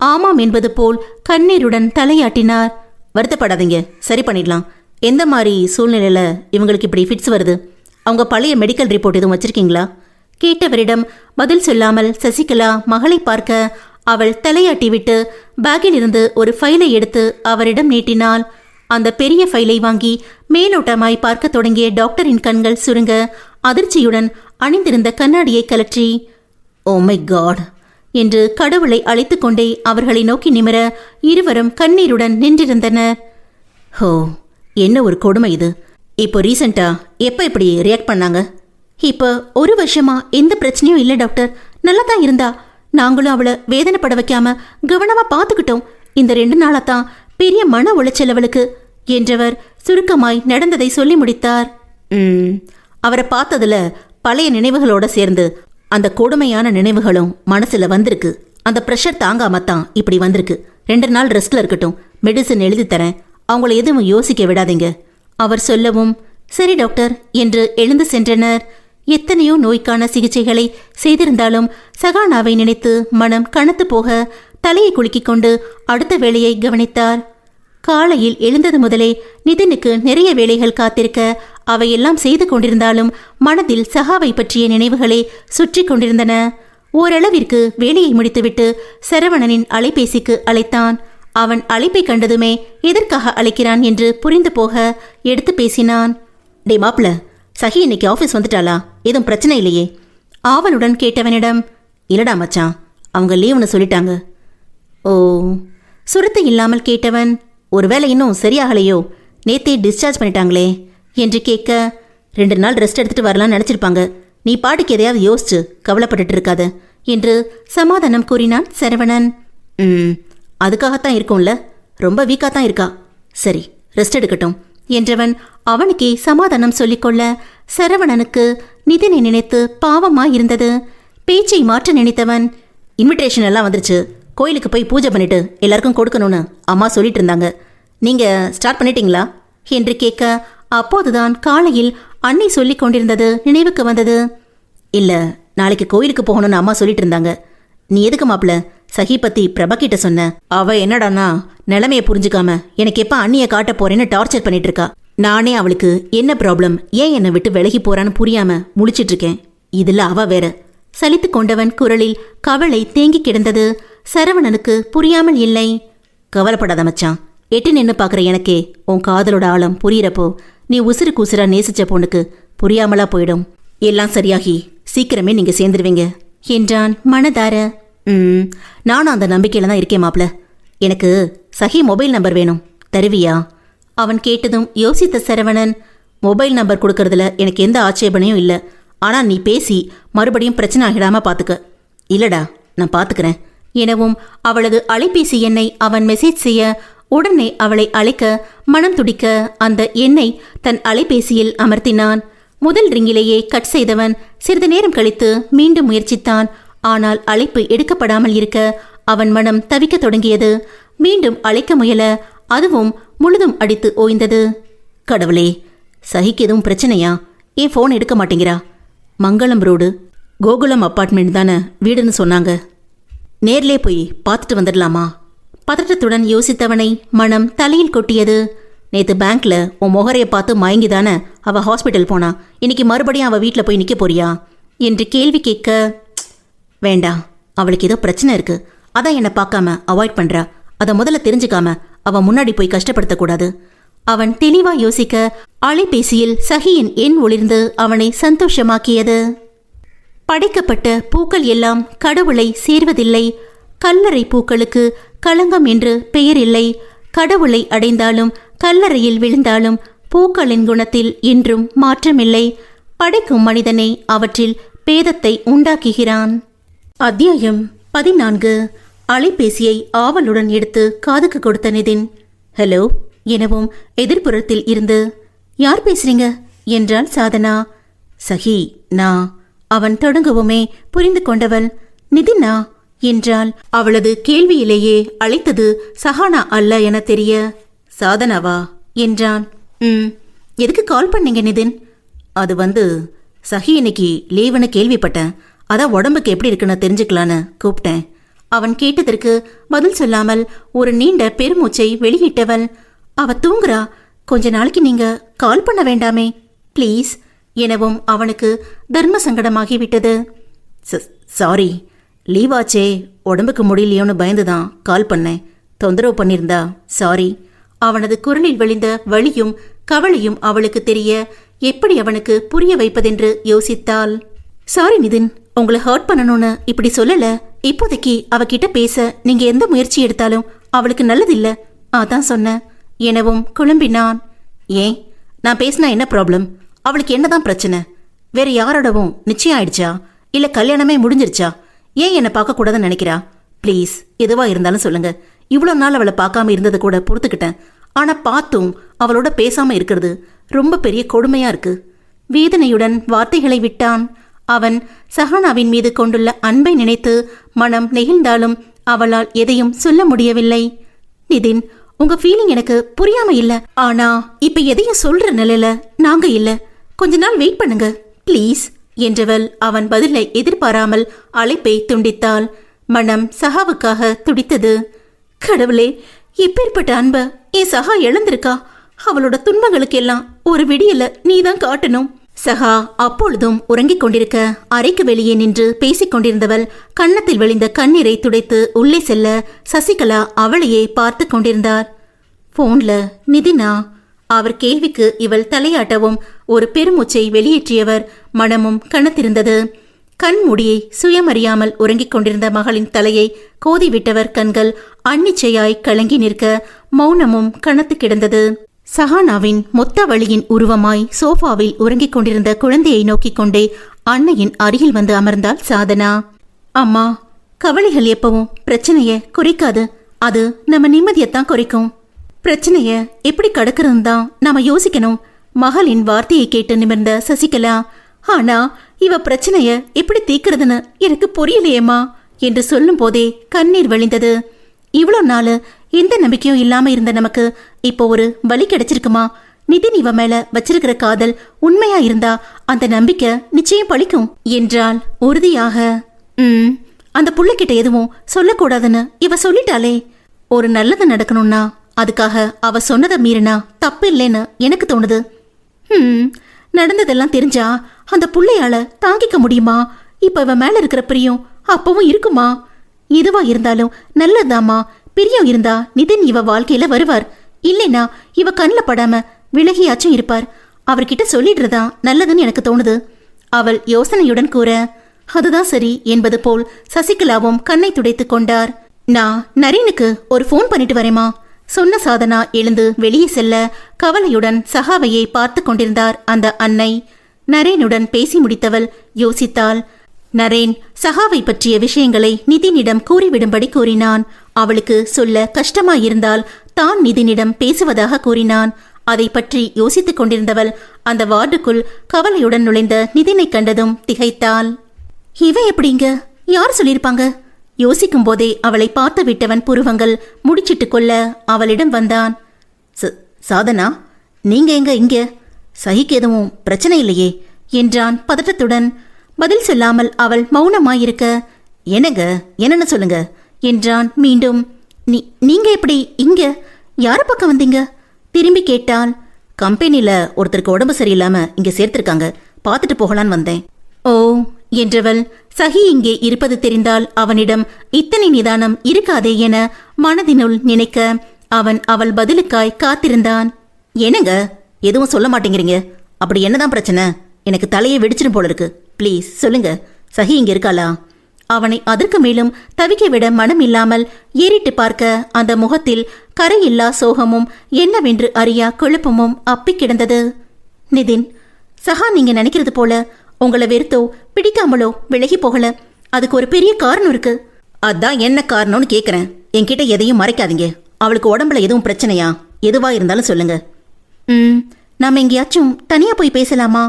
ஆமாம் என்பது போல் கண்ணீருடன் தலையாட்டினார். வருத்தப்படாதீங்க, சரி பண்ணிடலாம். எந்த மாதிரி சூழ்நிலையில இவங்களுக்கு இப்படி ஃபிட்ஸ் வருது? அவங்க பழைய மெடிக்கல் ரிப்போர்ட் எதுவும் வச்சிருக்கீங்களா? கேட்டவரிடம் பதில் சொல்லாமல் சசிகலா மகளை பார்க்க அவள் தலையாட்டிவிட்டு பேக்கில் இருந்து ஒரு ஃபைலை எடுத்து அவரிடம் நீட்டினாள். அந்த பெரிய ஃபைலை வாங்கி மேலோட்டமாய் பார்க்க தொடங்கிய டாக்டரின் கண்கள் சுருங்க அதிர்ச்சியுடன் அணிந்திருந்த கண்ணாடியை கலற்றி, ஓ மை காட் என்று கடவுளை அழைத்து கொண்டே அவர்களை நோக்கி நிமிர இருவரும் கண்ணீருடன் நின்றிருந்தனர். ஹோ, என்ன ஒரு கொடுமை இது. இப்போ ரீசெண்டா எப்போ இப்படி ரியாக்ட் பண்ணாங்க? இப்போ 1 வருஷமா எந்த பிரச்சனையும் இல்லை டாக்டர், நல்லா தான் இருந்தா. நாங்களும் அவளை வேதனைப்பட வைக்காம கவனமா பார்த்துக்கிட்டோம். இந்த 2 நாளா தான் பெரிய மன உளைச்சல் அவளுக்கு என்றவர் சுருக்கமாய் நடந்ததை சொல்லி முடித்தார். அவரை பார்த்ததுல பழைய நினைவுகளோட சேர்ந்து அந்த கொடுமையான நினைவுகளும் மனசுல வந்திருக்கு. அந்த ப்ரெஷர் தாங்காமத்தான் இப்படி வந்திருக்கு. 2 நாள் ரெஸ்ட்ல இருக்கட்டும், மெடிசன் எழுதி தரேன், அவங்கள எதுவும் யோசிக்க விடாதீங்க அவர் சொல்லவும், சரி டாக்டர் என்று எழுந்து சென்றனர். எத்தனையோ நோய்க்கான சிகிச்சைகளை செய்திருந்தாலும் சகானாவை நினைத்து மனம் கனத்து போக தலையை குலுக்கிக் கொண்டு அடுத்த வேலையை கவனித்தார். காலையில் எழுந்தது முதலே நிதினுக்கு நிறைய வேலைகள் காத்திருக்க அவையெல்லாம் செய்து கொண்டிருந்தாலும் மனதில் சகாவை பற்றிய நினைவுகளே சுற்றி கொண்டிருந்தன. ஓரளவிற்கு வேலையை முடித்துவிட்டு சரவணனின் அலைபேசிக்கு அழைத்தான். அவன் அழைப்பை கண்டதுமே எதற்காக அழைக்கிறான் என்று புரிந்து போக எடுத்து பேசினான். டே மாப்ள, சஹி இன்னைக்கு ஆஃபீஸ் வந்துட்டாளா? எதுவும் பிரச்சனை இல்லையே? ஆவலுடன் கேட்டவனிடம், இல்லடா மச்சான், அவங்க லீவுன்னு சொல்லிட்டாங்க. ஓ. சுருத்து இல்லாமல் கேட்டவன், ஒருவேளை இன்னும் சரியாகலையோ? நேத்தே டிஸ்சார்ஜ் பண்ணிட்டாங்களே என்று கேட்க, 2 நாள் ரெஸ்ட் எடுத்துட்டு வரலாம்னு நினச்சிருப்பாங்க. நீ பாட்டுக்கு எதையாவது யோசிச்சு கவலைப்பட்டுட்டு இருக்காத என்று சமாதானம் கூறினான் சரவணன். அதுக்காகத்தான் இருக்கும்ல, ரொம்ப வீக்காக தான் இருக்கா. சரி, ரெஸ்ட் எடுக்கட்டும் என்றவன் அவனுக்கே சமாதானம் சொல்லிக்கொள்ள சரவணனுக்கு நிதினை நினைத்து பாவமாயிருந்தது. பேச்சை மாற்ற நினைத்தவன், இன்விடேஷன் எல்லாம் வந்துருச்சு, கோயிலுக்கு போய் பூஜை பண்ணிட்டு எல்லாருக்கும் கொடுக்கணும்னு அம்மா சொல்லிட்டு இருந்தாங்க. நீங்க ஸ்டார்ட் பண்ணிட்டீங்களா என்று கேட்க அப்போதுதான் காலையில் அன்னை சொல்லி கொண்டிருந்தது நினைவுக்கு வந்தது. இல்ல, நாளைக்கு கோயிலுக்கு போகணும்னு அம்மா சொல்லிட்டு இருந்தாங்க. நீ எதுக்கு மாப்பிள்ள சஹி பத்தி பிரபா கிட்ட சொன்ன? அவ என்னடானா நிலைமைய புரிஞ்சுக்காம எனக்கு எப்ப அண்ணிய காட்ட போறேன்னு டார்ச்சர் பண்ணிட்டு இருக்கா. நானே அவளுக்கு என்ன ப்ராப்ளம், ஏன் என்னை விட்டு விலகி போறான்னு புரியாம முழிச்சிட்டு இருக்கேன். இதுல அவ வேற. சலித்து கொண்டவன் குரலில் கவலை தேங்கி கிடந்தது. சரவணனுக்கு புரியாமல் இல்லை. கவலைப்படாத மச்சான், எட்டு நின்று பார்க்குற எனக்கே உன் காதலோட ஆழம் புரியறப்போ நீ உசுருக்கு உசுரா நேசிச்ச பொண்ணுக்கு புரியாமலா போயிடும். எல்லாம் சரியாகி சீக்கிரமே நீங்க சேர்ந்துருவீங்க என்றான் மனதார. நானும் அந்த நம்பிக்கையில தான் இருக்கேன் மாப்ள. எனக்கு சஹி மொபைல் நம்பர் வேணும், தருவியா? அவன் கேட்டதும் யோசித்த சரவணன், மொபைல் நம்பர் கொடுக்கறதுல எனக்கு எந்த ஆட்சேபனையும் இல்லை. ஆனால் நீ பேசி மறுபடியும் பிரச்சனை ஆகிடாம பார்த்துக்க. இல்லடா, நான் பார்த்துக்கிறேன் எனவும் அவளது அலைபேசி எண்ணை அவன் மெசேஜ் செய்ய உடனே அவளை அழைக்க மனம் துடிக்க அந்த எண்ணை தன் அலைபேசியில் அமர்த்தினான். முதல் ரிங்கிலேயே கட் செய்தவன் சிறிது நேரம் கழித்து மீண்டும் முயற்சித்தான். ஆனால் அழைப்பு எடுக்கப்படாமல் இருக்க அவன் மனம் தவிக்க தொடங்கியது. மீண்டும் அழைக்க முயல அதுவும் முழுதும் அடித்து ஓய்ந்தது. கடவுளே, சஹிக்கு எதுவும் பிரச்சனையா? ஏன் ஃபோன் எடுக்க மாட்டேங்கிறா? மங்களம் ரோடு கோகுலம் அப்பார்ட்மெண்ட் தானே வீடுன்னு சொன்னாங்க. நேர்லே போய் பார்த்துட்டு வந்துடலாமா? பதற்றத்துடன் யோசித்தவனை மனம் தலையில் கொட்டியது. நேத்து பேங்க்ல உன் முகரைய பார்த்து மயங்கிதானே அவ ஹாஸ்பிட்டல் போனா. இன்னைக்கு மறுபடியும் அவ வீட்டில் போய் நிற்க போறியா என்று கேள்வி கேட்க, வேண்டாம், அவளுக்கு ஏதோ பிரச்சனை இருக்கு, அதான் என்னை பார்க்காம அவாய்ட் பண்றா. அதை முதல்ல தெரிஞ்சுக்காம அவ முன்னாடி போய் கஷ்டப்படுத்தக்கூடாது. அவன் தெளிவா யோசிக்க அலைபேசியில் சஹியின் எண் ஒளிர்ந்து அவனை சந்தோஷமாக்கியது. படைக்கப்பட்ட பூக்கள் எல்லாம் கடவுளை சேர்வதில்லை. கல்லறை பூக்களுக்கு களங்கம் என்று பெயர் இல்லை. கடவுளை அடைந்தாலும் கல்லறையில் விழுந்தாலும் பூக்களின் குணத்தில் என்றும் மாற்றமில்லை. படைக்கும் மனிதனே அவற்றில் பேதத்தை உண்டாக்குகிறான். அத்தியாயம் 14. அலைபேசியை ஆவலுடன் எடுத்து காதுக்கு கொடுத்த நிதின், ஹலோ எனவும் எதிர்ப்புறத்தில் இருந்து, யார் பேசுறீங்க என்றாள் சாதனா. சஹி, நான். அவன் தொடங்குவோமே புரிந்து கொண்டவள், நிதினா என்றாள். அவளது கேள்வியிலேயே அழைத்தது சஹானா அல்ல என தெரிய, சாதனாவா என்றான். எதுக்கு கால் பண்ணீங்க நிதின்? அது சஹி இன்னைக்கு லீவுன்னு கேள்விப்பட்டேன், அதான் உடம்புக்கு எப்படி இருக்குன்னு தெரிஞ்சுக்கலான்னு கூப்பிட்டேன். அவன் கேட்டதற்கு பதில் சொல்லாமல் ஒரு நீண்ட பெருமூச்சை வெளியிட்டவள், அவ தூங்குறா, கொஞ்ச நாளைக்கு நீங்க கால் பண்ண வேண்டாமே ப்ளீஸ் எனவும் அவனுக்கு தர்ம சங்கடமாகிவிட்டது. சாரி, லீவாச்சே, உடம்புக்கு முடியலையோன்னு பயந்துதான் கால் பண்ணேன், தொந்தரவு பண்ணியிருந்தா சாரி. அவனது குரலில் விழிந்த வலியும் கவலையும் அவளுக்கு தெரிய எப்படி அவனுக்கு புரிய வைப்பதென்று யோசித்தாள். சாரி நிதின், உங்களை ஹர்ட் பண்ணணும்னு இப்படி சொல்லல. இப்போதைக்கு அவகிட்ட பேச நீங்க எந்த முயற்சி எடுத்தாலும் அவளுக்கு நல்லதில்ல, அதான் சொன்னேன் எனவும் குழம்பினான். ஏன், நான் பேசினா என்ன ப்ராப்ளம்? அவளுக்கு என்னதான் பிரச்சனை? வேற யாரோடவும் நிச்சயம் ஆயிடுச்சா, இல்ல கல்யாணமே முடிஞ்சிருச்சா? ஏன் என்னை பார்க்கக்கூடாதுன்னு நினைக்கிறா? ப்ளீஸ், எதுவா இருந்தாலும் சொல்லுங்க. இவ்வளோ நாள் அவளை பார்க்காம இருந்தது கூட பொறுத்துக்கிட்டேன், ஆனா பார்த்தும் அவளோட பேசாம இருக்கிறது ரொம்ப பெரிய கொடுமையா இருக்கு. வேதனையுடன் வார்த்தைகளை விட்டான். அவன் சஹானாவின் மீது கொண்டுள்ள அன்பை நினைத்து மனம் நெகிழ்ந்தாலும் அவளால் எதையும் சொல்ல முடியவில்லை. நிதின், உங்க ஃபீலிங் எனக்கு புரியாம இல்ல, ஆனா இப்ப எதையும் சொல்ற நிலையில நாங்க இல்ல, கொஞ்ச நாள் வெயிட் பண்ணுங்க ப்ளீஸ் என்றவள் அவன் பதிலை எதிர்பாராமல் அழைப்பை துண்டித்தாள். மனம் சஹாவுக்காக துடித்தது. கடவுளே, எப்பேற்பட்ட அன்ப என் சஹா இழந்திருக்கா? அவளோட துன்பங்களுக்கெல்லாம் ஒரு விடியல நீதான் காட்டணும். சஹா அப்பொழுதும் உறங்கிக் கொண்டிருக்க அறைக்கு வெளியே நின்று பேசிக் கொண்டிருந்தவள் கன்னத்தில் விழுந்த கண்ணீரை துடைத்து உள்ளே செல்ல சசிகலா அவளையே பார்த்து கொண்டிருந்தார். போன்ல நிதினா? அவர் கேள்விக்கு இவள் தலையாட்டவும் ஒரு பெருமூச்சை வெளியேற்றியவர் மனமும் கனத்திருந்தது. கண்மூடியை சுயமறியாமல் உறங்கிக் கொண்டிருந்த மகளின் தலையை கோதிவிட்டவர் கண்கள் அன்னிச்சையாய் கலங்கி நிற்க மௌனமும் கனத்து கிடந்தது. சஹானாவின் மொத்த வழியின் உருவமாய் சோஃபாவில் உறங்கிக் கொண்டிருந்த குழந்தையை நோக்கிக் கொண்டே அன்னையின் அருகில் வந்து அமர்ந்தாள் சாதனா. அம்மா, கவலைகள் எப்பவும் பிரச்சனைய குறைக்காது, அது நம்ம நிம்மதியத்தான் குறைக்கும். பிரச்சனைய எப்படி கடக்கிறதுன்னு தான் நாம யோசிக்கணும். மகளின் வார்த்தையை கேட்டு நிமிர்ந்த சசிகலா, ஆனா இவ பிரச்சனைய எப்படி தீக்கிறதுன்னு எனக்கு புரியலையேம்மா என்று சொல்லும் போதே கண்ணீர் வழிந்தது. இவ்வளோ நாள் எந்த நம்பிக்கையும் இல்லாம இருந்த நமக்கு இப்போ ஒரு வழி கிடைச்சிருக்குமா? நிதின் இவ மேல வச்சிருக்கிற காதல் உண்மையா இருந்தா அந்த நம்பிக்கை நிச்சயம் பழிக்கும் என்றால் உறுதியாக. அந்த புள்ளைகிட்ட எதுவும் சொல்லக்கூடாதுன்னு இவ சொல்லிட்டாளே. ஒரு நல்லது நடக்கணும்னா அதுக்காக அவ சொன்னதை மீறினா தப்பு இல்லைன்னு எனக்கு தோணுது. நடந்ததெல்லாம் தெரிஞ்சா அந்த புள்ளையால தாங்கிக்க முடியுமா? இப்ப இவ மேல இருக்கிற பிரியம் அப்பவும் இருக்குமா? எதுவா இருந்தாலும் நல்லதாமா. பிரியம் இருந்தா நிதின் இவ வாழ்க்கையில வருவார், இல்லைனா இவ கண்ணில் படாம விலகியாச்சும் இருப்பார். அவர்கிட்ட சொல்லிடுறதா நல்லதுன்னு எனக்கு தோணுது அவள் யோசனையுடன் கூற. அதுதான் சரி என்பது போல் சசிகலாவும் கண்ணை துடைத்து கொண்டார். நான் நரேனுக்கு ஒரு போன் பண்ணிட்டு வரேமா சொன்ன சாதனா எழுந்து வெளியே செல்ல கவலையுடன் சஹாவையை பார்த்து கொண்டிருந்தார் அந்த அன்னை. நரேனுடன் பேசி முடித்தவள் யோசித்தாள். நரேன் சஹாவை பற்றிய விஷயங்களை நிதினிடம் கூறிவிடும்படி கூறினான். அவளுக்கு சொல்ல கஷ்டமாயிருந்தால் தான் நிதினிடம் பேசுவதாக கூறினான். அதை பற்றி யோசித்துக் கொண்டிருந்தவள் அந்த வார்டுக்குள் கவலையுடன் நுழைந்த நிதினை கண்டதும் திகைத்தாள். இவன் எப்படிங்க? யார் சொல்லியிருப்பாங்க? யோசிக்கும் போதே அவளை பார்த்து விட்டவன் புருவங்கள் முடிச்சிட்டு கொள்ள அவளிடம் வந்தான். சாதனா, நீங்க எங்க இங்க? சஹிக்கு எதுவும் பிரச்சனை இல்லையே என்றான் பதற்றத்துடன். பதில் சொல்லாமல் அவள் மௌனமாயிருக்க, என்னங்க, என்னன்னு சொல்லுங்க என்றான் மீண்டும். நீங்க எப்படி இங்க? யார பக்கம் வந்தீங்க? திரும்பி கேட்டாள். கம்பெனில ஒருத்தருக்கு உடம்பு சரியில்லாம இங்க சேர்த்திருக்காங்க, பார்த்துட்டு போகலான்னு வந்தேன். ஓ என்றவள் சஹி இங்கே இருப்பது தெரிந்தால் அவனிடம் இத்தனை நிதானம் இருக்காதே என மனதினுள் நினைக்க அவன் அவள் பதிலுக்காய் காத்திருந்தான். என்னங்க, எதுவும் சொல்ல மாட்டேங்கிறீங்க? அப்படி என்னதான் பிரச்சனை? எனக்கு தலையை வெடிச்சிடும் போல இருக்கு. ப்ளீஸ் சொல்லுங்க, சஹி இங்க இருக்காளா? அவனை அதற்கு மேலும் தவிக்க விட மனம் இல்லாமல் ஏறிட்டு பார்க்க அந்த முகத்தில் கரையில்லா சோகமும் என்னவென்று அறியா குழப்பமும் அப்பி கிடந்தது. நிதின், சஹா நீங்க நினைக்கிறது போல உங்களை வெறுத்தோ பிடிக்காமலோ விலகி போகல. அதுக்கு ஒரு பெரிய காரணம் இருக்கு. அதான் என்ன காரணம்னு கேட்குறேன். என்கிட்ட எதையும் மறைக்காதீங்க. அவளுக்கு உடம்புல எதுவும் பிரச்சனையா? எதுவா இருந்தாலும் சொல்லுங்க. நாம எங்கேயாச்சும் தனியா போய் பேசலாமா?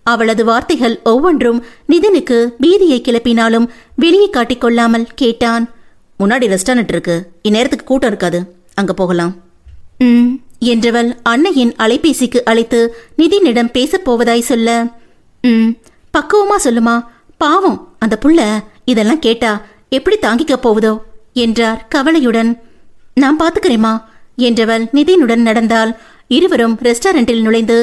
அவளது வார்த்தைகள் ஒவ்வொன்றும் நிதினுக்கு பீதியை கிளப்பினாலும் வெளியே காட்டிக்கொள்ளாமல் கேட்டான். முன்னாடி ரெஸ்டாரண்ட் இருக்கு, இந்நேரத்துக்கு கூட்டம் இருக்காது, அங்க போகலாம். என்றவள் அன்னையின் அலைபேசிக்கு அழைத்து நிதினிடம் பேசப்போவதாய் சொல்ல, பக்குவமா சொல்லுமா, பாவம் அந்த புள்ள இதெல்லாம் கேட்டா எப்படி தாங்கிக்க போவதோ என்றார் கவலையுடன். நான் பாத்துக்கிறேமா என்றவள் நிதினுடன் நடந்தால். இருவரும் ரெஸ்டாரண்டில் நுழைந்து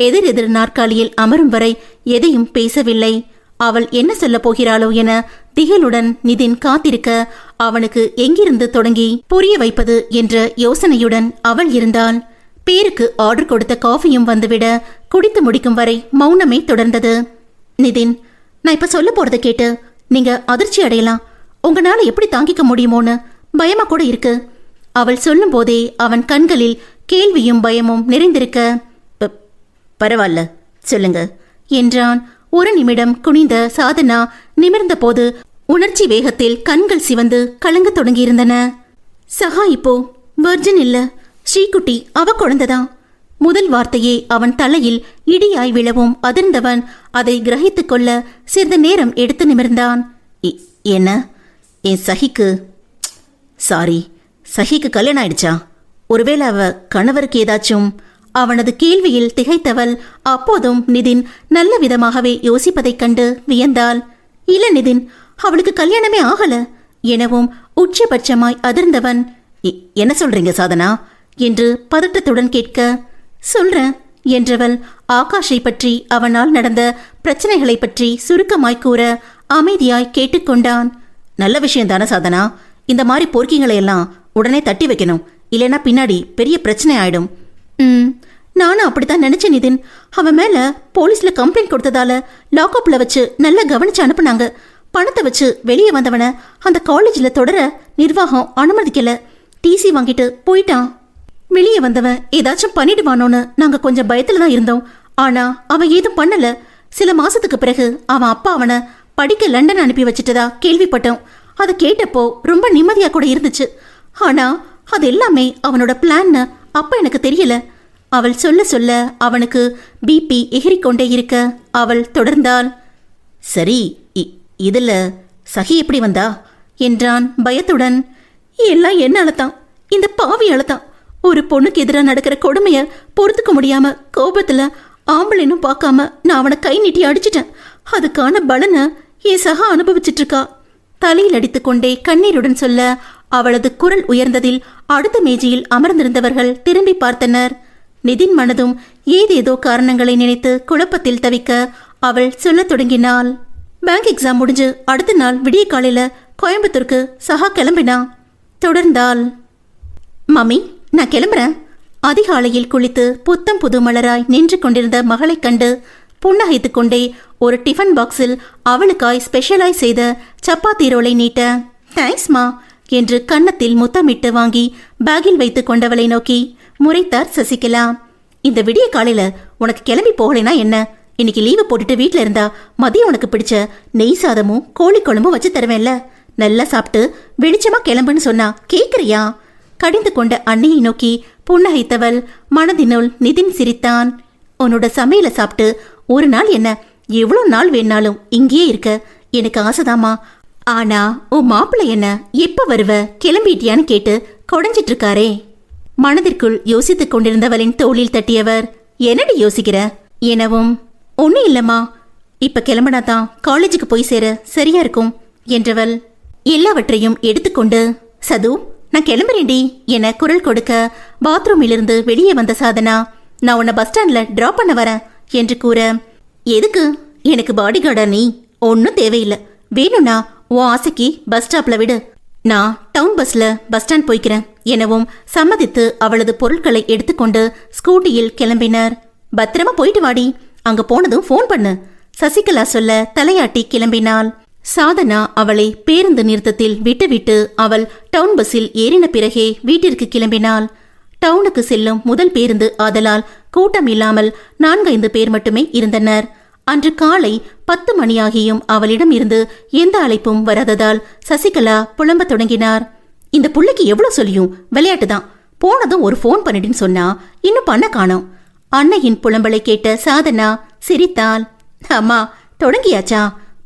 எதிர் எதிர் நாற்காலியில் அமரும் வரை எதையும் பேசவில்லை. அவள் என்ன சொல்ல போகிறாளோ என திகிலுடன் நிதின் காத்திருக்க அவனுக்கு எங்கிருந்து தொடங்கி புரிய வைப்பது என்ற யோசனையுடன் அவள் இருந்தாள். பேருக்கு ஆர்டர் கொடுத்த காஃபியும் வந்துவிட குடித்து முடிக்கும் வரை மௌனமே தொடர்ந்தது. நிதின், நான் இப்ப சொல்ல போறதை கேட்டு நீங்க அதிர்ச்சி அடையலாம். உங்களால எப்படி தாங்கிக்க முடியுமோன்னு பயமா கூட இருக்கு. அவள் சொல்லும் போதே அவன் கண்களில் கேள்வியும் பயமும் நிறைந்திருக்க, பரவாயில்ல சொல்லுங்க என்றான். ஒரு நிமிடம் குனிந்த சாதனா நிமிர்ந்த போது உணர்ச்சி வேகத்தில் கண்கள் சிவந்து கலங்க தொடங்கியிருந்தன. சஹா இப்போ வர்ஜின் இல்ல, ஸ்ரீகுட்டி அவ குழந்தைதான். முதல் வார்த்தையே அவன் தலையில் இடியாய் விழவும் அதிர்ந்தவன் அதை கிரகித்துக் கொள்ள சிறிது நேரம் எடுத்து நிமிர்ந்தான். என்ன, என் சஹிக்கு சஹிக்கு கல்யாணம் ஆயிடுச்சா? ஒருவேளை அவ கணவருக்கு ஏதாச்சும்? அவனது கேள்வியில் திகைத்தவள் அப்போதும் நிதின் நல்ல விதமாகவே யோசிப்பதைக் கண்டு வியந்தாள். இல்ல நிதின், அவளுக்கு கல்யாணமே ஆகல எனவும் உச்சபட்சமாய் அதிர்ந்தவன், என்ன சொல்றீங்க சாதனா என்று பதட்டத்துடன் கேட்க, சொல்றேன் என்றவள் ஆகாஷை பற்றி அவனால் நடந்த பிரச்சனைகளை பற்றி சுருக்கமாய் கூற அமைதியாய் கேட்டுக்கொண்டான். நல்ல விஷயம் தானே சாதனா, இந்த மாதிரி பொறுக்கிங்களை எல்லாம் உடனே தட்டி வைக்கணும், இல்லைன்னா பின்னாடி பெரிய பிரச்சனை ஆயிடும். நானும் அப்படித்தான் நினைச்சேன் நிதின். அவன் மேல போலீஸ்ல கம்ப்ளைண்ட் கொடுத்ததால லாக்அப்ல வச்சு நல்லா கவனிச்சு அனுப்புனாங்க. பணத்தை வச்சு வெளியே வந்தவனை அந்த காலேஜ்ல தொடர நிர்வாகம் அனுமதிக்கல. டிசி வாங்கிட்டு போயிட்டான். வெளியே வந்தவன் ஏதாச்சும் பண்ணிடுவானோன்னு நாங்க கொஞ்சம் பயத்துல தான் இருந்தோம். ஆனா அவன் ஏதும் பண்ணல. சில மாசத்துக்கு பிறகு அவன் அப்பா அவனை படிக்க லண்டன் அனுப்பி வச்சுட்டதா கேள்விப்பட்டோம். அதை கேட்டப்போ ரொம்ப நிம்மதியா கூட இருந்துச்சு. ஆனா அது எல்லாமே அவனோட பிளான்னு அப்ப எனக்கு தெரியல. அவள் சொல்ல சொல்ல அவனுக்கு பிபி எகிரிக்கொண்டே இருக்க அவள் தொடர்ந்தாள். சரி, இதுல சஹி எப்படி வந்தா என்றான் பயத்துடன். எல்லாம் என்னாலதான், இந்த பாவியாலதான். ஒரு பொண்ணுக்கு எதிராக நடக்கிற கொடுமைய பொறுத்துக்க முடியாம கோபத்துல ஆம்பளைனும் பார்க்காம நான் அவனை கை நீட்டி அடிச்சிட்டேன். அதுக்கான பலனை என் சகா அனுபவிச்சிட்டு இருக்கா. தலையில் அடித்துக்கொண்டே கண்ணீருடன் சொல்ல அவளது குரல் உயர்ந்ததில் அடுத்த மேஜையில் அமர்ந்திருந்தவர்கள் திரும்பி பார்த்தனர். நிதின் மனதும் ஏதேதோ காரணங்களை நினைத்து குழப்பத்தில் தவிக்க அவள் சொல்லத் தொடங்கினாள். பேங்க் எக்ஸாம் முடிஞ்சு அடுத்த நாள் விடிய காலையில கோயம்புத்தூருக்கு சஹா கிளம்பினா. தொடர்ந்தாள். மம்மி, நான் கிளம்புறேன். அதிகாலையில் குளித்து புத்தம் புது மலராய் நின்று கொண்டிருந்த மகளை கண்டு புன்னகைத்துக் கொண்டே ஒரு டிஃபன் பாக்ஸில் அவளுக்காய் ஸ்பெஷலாய் செய்த சப்பாத்தி ரோலை நீட்ட, தேங்க்ஸ்மா என்று கன்னத்தில் முத்தமிட்டு வாங்கி பேக்கில் வைத்துக் கொண்டவளை நோக்கி முறைத்தார் சசிகலா. இந்த விடிய காலையில உனக்கு கிளம்பி போகலைனா என்ன? இன்னைக்கு லீவு போட்டுட்டு வீட்டில் இருந்தா மதியம் உனக்கு பிடிச்ச நெய் சாதமும் கோழி குழம்பும் வச்சு தருவேன்ல. நல்லா சாப்பிட்டு வெளிச்சமா கிளம்புன்னு சொன்னா கேட்குறியா? கடிந்து கொண்ட அன்னையை நோக்கி புன்னகைத்தவள் மனதினுள் நிதின் சிரித்தான். உன்னோட சமையலை சாப்பிட்டு ஒரு நாள் என்ன, எவ்வளோ நாள் வேணாலும் இங்கேயே இருக்க எனக்கு ஆசைதாமா. ஆனா உன் மாப்பிள்ளை என்ன எப்ப வருவ, கிளம்பிட்டியான்னு கேட்டு கொடைஞ்சிட்டு இருக்காரே. மனதிற்குள் யோசித்துக் கொண்டிருந்தவளின் தோளில் தட்டியவர், என்னடி யோசிக்கிற எனவும், ஒன்னும் இல்லம்மா, இப்ப கிளம்பினாதான் காலேஜுக்கு போய் சேர சரியா இருக்கும் என்றவள், எல்லாவற்றையும் எடுத்துக்கொண்டு சது நான் கிளம்புறேன்டி என குரல் கொடுக்க பாத்ரூமிலிருந்து வெளியே வந்த சாதனா நான் உன்னை பஸ் ஸ்டாண்ட்ல டிராப் பண்ண வரேன் என்று கூற எதுக்கு எனக்கு பாடி கார்டா நீ ஒன்னும் தேவையில்லை வேணும்னா உன் ஆசைக்கு பஸ் ஸ்டாப்ல விடு நான் டவுன் பஸ்ல பஸ் ஸ்டாண்ட் போய்க்கிறேன் எனவும் சம்மதித்து அவளது பொருட்களை எடுத்துக்கொண்டு ஸ்கூட்டியில் கிளம்பினர். பத்திரமா போயிட்டு வாடி, அங்க போனதும் ஃபோன் பண்ணு சசிகலா சொல்ல தலையாட்டி கிளம்பினாள். சாதனா அவளை பேருந்து நிறுத்தத்தில் விட்டுவிட்டு அவள் டவுன் பஸ்ஸில் ஏறின பிறகே வீட்டிற்கு கிளம்பினாள். டவுனுக்கு செல்லும் முதல் பேருந்து ஆதலால் கூட்டம் இல்லாமல் 4-5 பேர் மட்டுமே இருந்தனர். அன்று காலை 10 மணியாகியும் அவளிடம் இருந்து எந்த அழைப்பும் வராததால் சசிகலா புலம்ப தொடங்கினார். இந்த புள்ளைக்கு எவ்வளவு சொல்லியும் விளையாட்டுதான், போனதும் ஒரு ஃபோன் பண்ணிடுன்னு சொன்னா இன்னும் பண்ண காணோம். அன்னையின் புலம்பலை கேட்ட சாதனா சிரித்தாள். அம்மா தொடங்கியாச்சா,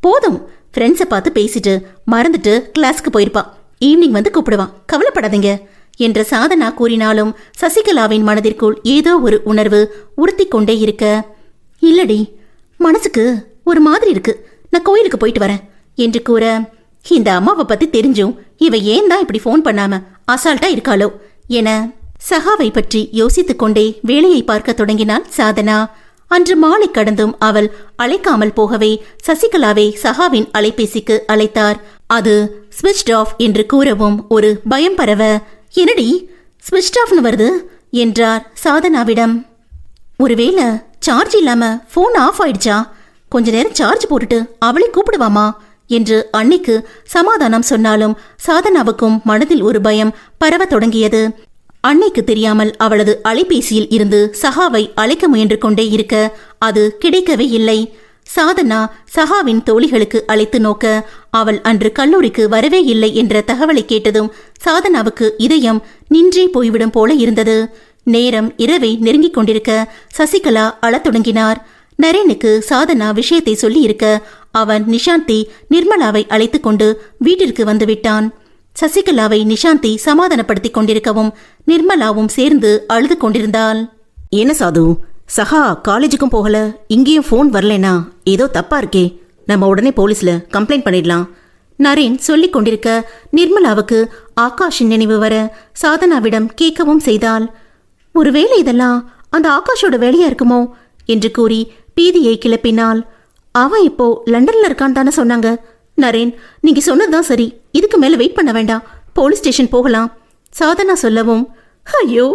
போதும், ஃப்ரெண்ட்ஸை பார்த்து பேசிட்டு மறந்துட்டு கிளாஸ்க்கு போயிருப்பா, ஈவினிங் வந்து கூப்பிடுவான், கவலைப்படாதீங்க என்ற சாதனா கூறினாலும் சசிகலாவின் மனதிற்குள் ஏதோ ஒரு உணர்வு உறுத்தி கொண்டே இருக்க, இல்லடி மனசுக்கு ஒரு மாதிரி இருக்கு, நான் கோயிலுக்கு போயிட்டு வரேன் என்று கூற, இந்த அம்மாவை பத்தி தெரிஞ்சும் இவ ஏன் தான் இப்படி ஃபோன் பண்ணாம அசால்ட்டா இருக்காளோ என சகாவை பற்றி யோசித்துக் கொண்டே வேலையை பார்க்க தொடங்கினாள் சாதனா. அன்று மாலை கடந்தும் அவள் அழைக்காமல் போகவே சசிகலாவை சகாவின் அலைபேசிக்கு அழைத்தார். அது ஸ்விட்ச் ஆஃப் என்று கூறவும் ஒரு பயம் பரவ, என்னடி ஸ்விட்ச் ஆஃப்னு வருது என்றார் சாதனாவிடம். ஒருவேளை சார்ஜ் இல்லாம போன் ஆஃப் ஆயிடுச்சா, கொஞ்ச நேரம் சார்ஜ் போட்டுட்டு அவளை கூப்பிடுவாமா என்று அன்னைக்கு சமாதானம் சொன்னாலும் சாதனாவுக்கும் மனதில் ஒரு பயம் பரவ தொடங்கியது. அன்னைக்கு தெரியாமல் அவளது அலைபேசியில் இருந்து சகாவை அழைக்க முயன்று கொண்டே இருக்க அது கிடைக்கவே இல்லை. சாதனா சகாவின் தோழிகளுக்கு அழைத்து நோக்க அவள் அன்று கல்லூரிக்கு வரவே இல்லை என்ற தகவலை கேட்டதும் சாதனாவுக்கு இதயம் நின்றே போய்விடும் போல இருந்தது. நேரம் இரவை நெருங்கிக் கொண்டிருக்க சசிகலா அழத் தொடங்கினார். நரேனுக்கு சாதனா விஷயத்தை சொல்லி இருக்க அவன் நிஷாந்தி நிர்மலாவை அழைத்து கொண்டு வீட்டிற்கு வந்துவிட்டான். சசிகலாவை நிஷாந்தி சமாதானப்படுத்திக் கொண்டிருக்கவும் நிர்மலாவும் சேர்ந்து அழுது கொண்டிருந்தாள். என்ன சாது, சஹா காலேஜுக்கும் போகல, இங்கேயும் ஃபோன் வரலனா ஏதோ தப்பா இருக்கே, நம்ம உடனே போலீஸ்ல கம்ப்ளைண்ட் பண்ணிடலாம். நரேன் சொல்லிக் கொண்டிருக்க நிர்மலாவுக்கு ஆகாஷின் நினைவு வர சாதனாவிடம் கேட்கவும் செய்தாள். ஒருவேளை இதெல்லாம் அந்த ஆகாஷோட வேலையா இருக்குமோ என்று கூறி பீதியை கிளப்பினாள். அவன் இப்போ லண்டன்ல இருக்கான் தானே சொன்னாங்க. நரேன், நீங்க சொன்னதுதான் சரி, இதுக்கு மேல வெயிட் பண்ண வேண்டாம், போலீஸ் ஸ்டேஷன் போகலாம் சாதனா சொல்லவும், ஐயோ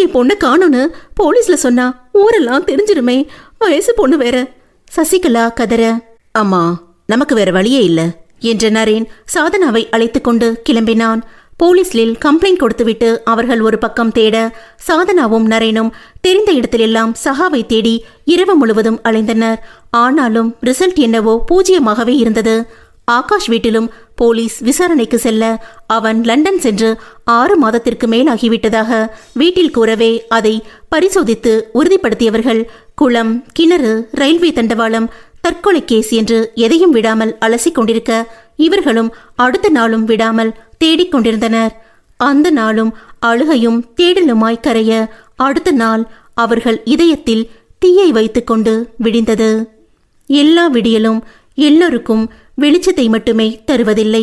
என் பொண்ணை காணும்னு போலீஸ்ல சொன்னா ஊரெல்லாம் தெரிஞ்சிருமே, வயசு பொண்ணு வேற சசிகலா கதற. அம்மா நமக்கு வேற வழியே இல்ல என்ற நரேன் சாதனாவை அழைத்து கொண்டு கிளம்பினான். போலீஸ்லில் கம்ப்ளைண்ட் கொடுத்துவிட்டு அவர்கள் ஒரு பக்கம் தேட சாதனாவும் நரேனும் தெரிந்த இடத்திலெல்லாம் சகாவை தேடி இரவு முழுவதும் அலைந்தனர். ஆனாலும் ரிசல்ட் என்னவோ பூஜ்யமாகவே இருந்தது. ஆகாஷ் வீட்டிலும் போலீஸ் விசாரணைக்கு செல்ல அவன் லண்டன் சென்று 6 மாதத்திற்கு மேலாகிவிட்டதாக வீட்டில் கூறவே அதை பரிசோதித்து உறுதிப்படுத்தியவர்கள் குளம், கிணறு, ரயில்வே தண்டவாளம், தற்கொலை கேஸ் என்று எதையும் விடாமல் அலசிக் கொண்டிருக்க இவர்களும் அடுத்த நாளும் விடாமல் தேடிக்கொண்டிருந்தனர். அந்த நாளும் அழுகையும் தேடலுமாய் கரைய அடுத்த நாள் அவர்கள் இதயத்தில் தீயை வைத்துக்கொண்டு விடிந்தது. எல்லா விடியலும் எல்லோருக்கும் வெளிச்சத்தை மட்டுமே தருவதில்லை,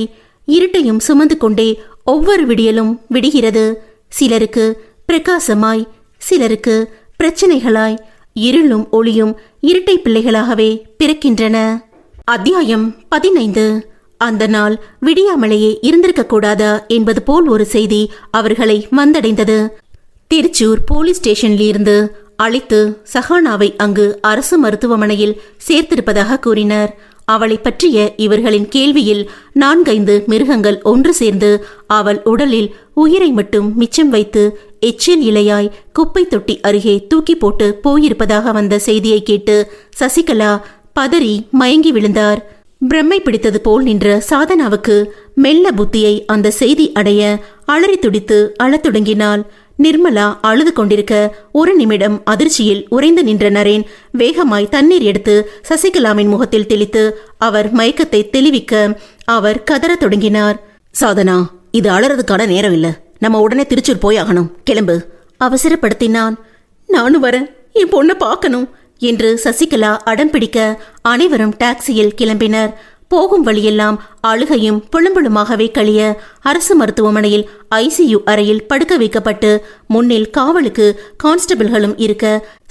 இருட்டையும் சுமந்து கொண்டே ஒவ்வொரு விடியலும் விடுகிறது. சிலருக்கு பிரகாசமாய், சிலருக்கு பிரச்சனைகளாய், இருளும் ஒளியும் இரட்டை பிள்ளைகளாகவே பிறக்கின்றன. அத்தியாயம் 15. அந்த நாள் விடியாமலேயே இருந்திருக்க கூடாதா என்பது போல் ஒரு செய்தி அவர்களை வந்தடைந்தது. திருச்சூர் போலீஸ் ஸ்டேஷனிலிருந்து அழைத்து சஹானாவை அங்கு அரசு மருத்துவமனையில் சேர்த்திருப்பதாக கூறினர். அவளை பற்றிய இவர்களின் கேள்வியில் 4-5 மிருகங்கள் ஒன்று சேர்ந்து அவள் உடலில் உயிரை மட்டும் மிச்சம் வைத்து எச்சில் இலையாய் குப்பை தொட்டி அருகே தூக்கி போட்டு போயிருப்பதாக வந்த செய்தியை கேட்டு சசிகலா பதறி மயங்கி விழுந்தார். பிரம்மை பிடித்தது போல் நின்ற சாதனாவுக்கு மெல்ல புத்தியை அந்த செய்தி அடைய அலறி துடித்து அழத் தொடங்கினாள். நிர்மலா அழுது கொண்டிருக்க ஒரு நிமிடம் அதிர்ச்சியில் உறைந்து நின்ற நரேன் வேகமாய் தண்ணீர் எடுத்து சசிகலாவின் முகத்தில் தெளித்து அவர் மயக்கத்தை தெளிவிக்க அவர் கதறத் தொடங்கினார். சாதனா, இது அழறதுக்கான நேரம் இல்ல, நம்ம உடனே திருச்சூர் போய் ஆகணும், கிளம்பு அவசரப்படுத்தினான். நானும் வரேன், என் பொண்ணை பார்க்கணும் என்று சசிகலா அடம் பிடிக்க அனைவரும் டாக்ஸியில் கிளம்பினர். போகும் வழியெல்லாம் அழுகையும் புலம்பலுமாகவே கழிய அரசு மருத்துவமனையில் ஐசியு அறையில் படுக்க வைக்கப்பட்டு முன்னில் காவலுக்கு கான்ஸ்டபிள்களும் இருக்க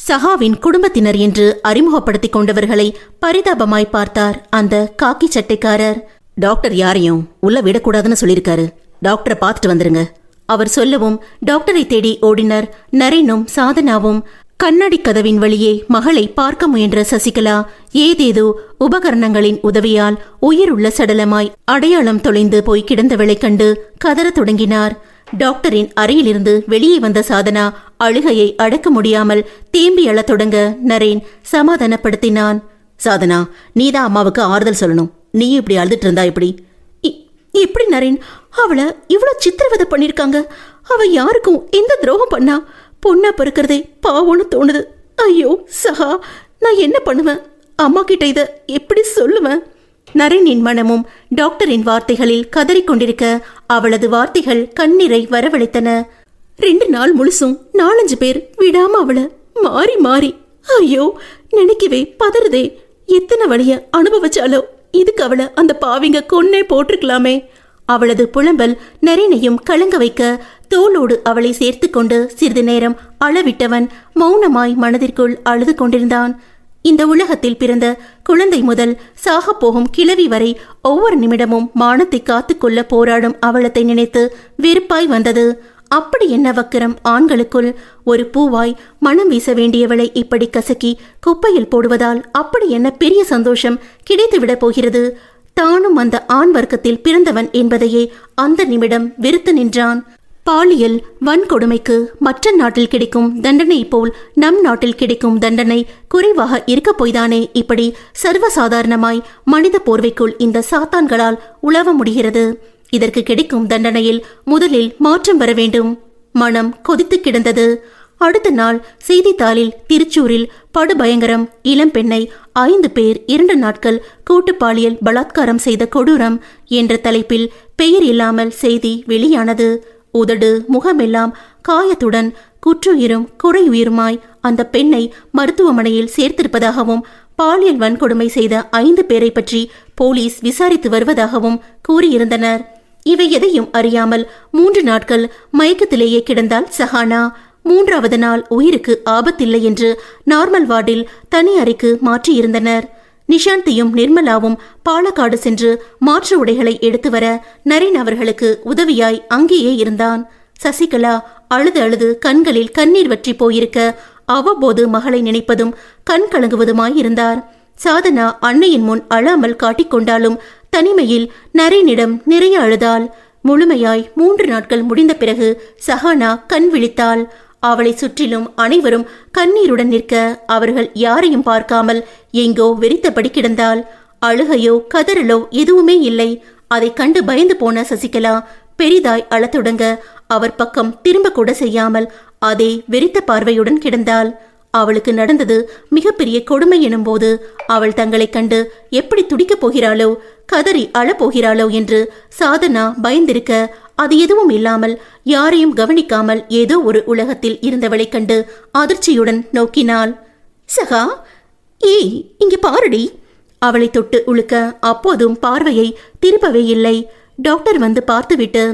சஹாவின் குடும்பத்தினர் என்று அறிமுகப்படுத்திக் கொண்டவர்களை பரிதாபமாய் பார்த்தார் அந்த காக்கி சட்டைக்காரர். டாக்டர் யாரையும் உள்ள விடக்கூடாதுன்னு சொல்லியிருக்காரு. டாக்டரை பார்த்துட்டு வந்துருங்க. அவர் சொல்லவும் டாக்டரை தேடி ஓடினர் நரேனும் சாதனாவும். கண்ணாடி கதவின் வழியே மகளை பார்க்க முயன்ற சசிகலா ஏதேதோ உபகரணங்களின் உதவியால் உயிருள்ள சடலமாய் அடையாளம் தொலைந்து போய் கிடந்தவளை கண்டு கதறத் தொடங்கினார். டாக்டரின் அறையிலிருந்து வெளியே வந்த சாதனா அழுகையை அடக்க முடியாமல் தேம்பி அழத் தொடங்க நரேன் சமாதானப்படுத்தினான். சாதனா, நீதான் அம்மாவுக்கு ஆறுதல் சொல்லணும். நீ இப்படி அழுதுட்டு இருந்தா எப்படி? எப்படி நரேன்? அவளை இவ்வளவு சித்திரவதை பண்ணிருக்காங்க. அவ யாருக்கும் எந்த துரோகம் பண்ணா? பொண்ணா பிறக்கிறதே பாவம்னு தோணுது. ஐயோ சஹா, நான் என்ன பண்ணுவேன்? அம்மா கிட்ட இத எப்படி சொல்லுவேன்? நரேனின் மனமும் டாக்டரின் வார்த்தைகளில் கதறிக்கொண்டிருக்க அவளது வார்த்தைகள் கண்ணீரை வரவழைத்தன. 2 நாள் முழுசும் 4-5 பேர் விடாம அவளை மாறி மாறி, ஐயோ நினைக்கவே பதறுதே. எத்தனை வழிய அனுபவிச்சாலோ இதுக்கு அவளை அந்த பாவிங்க கொன்னே போட்டிருக்கலாமே. அவளது புலம்பல் நரேனையும் கலங்க வைக்க தோளோடு அவளை சேர்த்து கொண்டு சிறிது நேரம் அளவிட்டவன் மௌனமாய் மனதிற்குள் அழுது கொண்டிருந்தான். இந்த உலகத்தில் பிறந்த குழந்தை முதல் சாக போகும் கிழவி வரை ஒவ்வொரு நிமிடமும் மானத்தை காத்துக்கொள்ள போராடும் அவலத்தை நினைத்து வெறுப்பாய் வந்தது. அப்படி என்ன வக்கிரம் ஆண்களுக்குள்? ஒரு பூவாய் மனம் வீச வேண்டியவளை இப்படி கசக்கி குப்பையில் போடுவதால் அப்படி என்ன பெரிய சந்தோஷம் கிடைத்துவிடப் போகிறது? தானும் அந்த ஆண் வர்க்கத்தில் பிறந்தவன் என்பதையே அந்த நிமிடம் வெறுத்து நின்றான். பாலியல் வன்கொடுமைக்கு மற்ற நாட்டில் கிடைக்கும் தண்டனை போல் நம் நாட்டில் கிடைக்கும் தண்டனை குறைவாக இருக்க போய்தானே இப்படி சர்வசாதாரணமாய் மனித போர்வைக்குள் இந்த சாத்தான்களால் உழவ முடிகிறது. இதற்கு கிடைக்கும் தண்டனையில் முதலில் மாற்றம் வர வேண்டும். மனம் கொதித்து கிடந்தது. அடுத்த நாள் செய்தித்தாளில் திருச்சூரில் படுபயங்கரம், இளம்பெண்ணை 5 பேர் 2 நாட்கள் கூட்டு பாலியல் பலாத்காரம் செய்த கொடூரம் என்ற தலைப்பில் பெயர் இல்லாமல் செய்தி வெளியானது. உதடு முகமெல்லாம் காயத்துடன் குற்றுயிரும் குறையுயிருமாய் அந்த பெண்ணை மருத்துவமனையில் சேர்த்திருப்பதாகவும் பாலியல் வன்கொடுமை செய்த 5 பேரை பற்றி போலீஸ் விசாரித்து வருவதாகவும் கூறியிருந்தனர். இவை எதையும் அறியாமல் 3 நாட்கள் மயக்கத்திலேயே கிடந்தால் சஹானா. 3வது நாள் உயிருக்கு ஆபத்தில்லை என்று நார்மல் வார்டில் தனி அறைக்கு மாற்றியிருந்தனர். நிஷாந்தியும் நிர்மலாவும் பாலக்காடு சென்று மாற்று உடைகளை எடுத்து வர நரேன் அவர்களுக்கு உதவியாய் அங்கேயே இருந்தான். சசிகலா அழுது அழுது கண்களில் கண்ணீர் வற்றி போயிருக்க அவ்வப்போது மகளை நினைப்பதும் கண் கலங்குவதுமாயிருந்தார். சாதனா அன்னையின் முன் அழாமல் காட்டிக்கொண்டாலும் தனிமையில் நரேனிடம் நிறைய அழுதாள். முழுமையாய் 3 நாட்கள் முடிந்த பிறகு சஹானா கண் விழித்தாள். அவளை சுற்றிலும் அனைவரும் கண்ணீருடன் நிற்க அவர்கள் யாரையும் பார்க்காமல் எங்கோ வெறித்தபடி கிடந்தாள். அழுகையோ கதறலோ எதுவுமே இல்லை. அதை கண்டு பயந்து போன சசிகலா பெரிதாய் அழத் தொடங்க அவர் பக்கம் திரும்ப கூட செய்யாமல் அதே வெறித்த பார்வையுடன் கிடந்தாள். அவளுக்கு நடந்தது மிகப்பெரிய கொடுமை எனும் போது அவள் தங்களை கண்டு எப்படி துடிக்கப் போகிறாளோ, கதறி அழப்போகிறாளோ என்று சாதனா பயந்திருக்க அது எதுவும் இல்லாமல் யாரையும் கவனிக்காமல் ஏதோ ஒரு உலகத்தில் இருந்தவளை கண்டு அதிர்ச்சியுடன் நோக்கினாள். சகா, ஏய் இங்கே பாருடி. அவளை தொட்டு உழுக்க அப்போதும் பார்வையை திருப்பவே இல்லை. டாக்டர் வந்து பார்த்துவிட்டு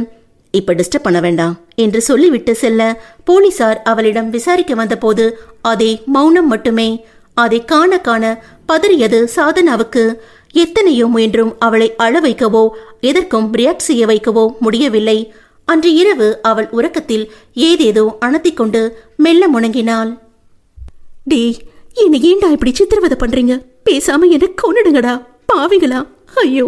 இப்ப டிஸ்டர்ப் பண்ண வேண்டாம் என்று சொல்லிவிட்டு செல்ல போலீசார் அவளிடம் விசாரிக்க வந்தபோது அதே மௌனம் மட்டுமே. அதை காண காண பதறியது சாதனாவுக்கு. எத்தனையோ முயன்றும் அவளை அழ வைக்கவோ எதற்கும் ரியாக்ட் செய்ய வைக்கவோ முடியவில்லை. அன்று இரவு அவள் உறக்கத்தில் ஏதேதோ அணத்திக் கொண்டு மெல்ல முணங்கினாள். டே, என்னை ஏண்டா இப்படி சித்திரவதை பண்றீங்க? பேசாம என்ன கொன்னுடுங்கடா பாவிங்களா. ஐயோ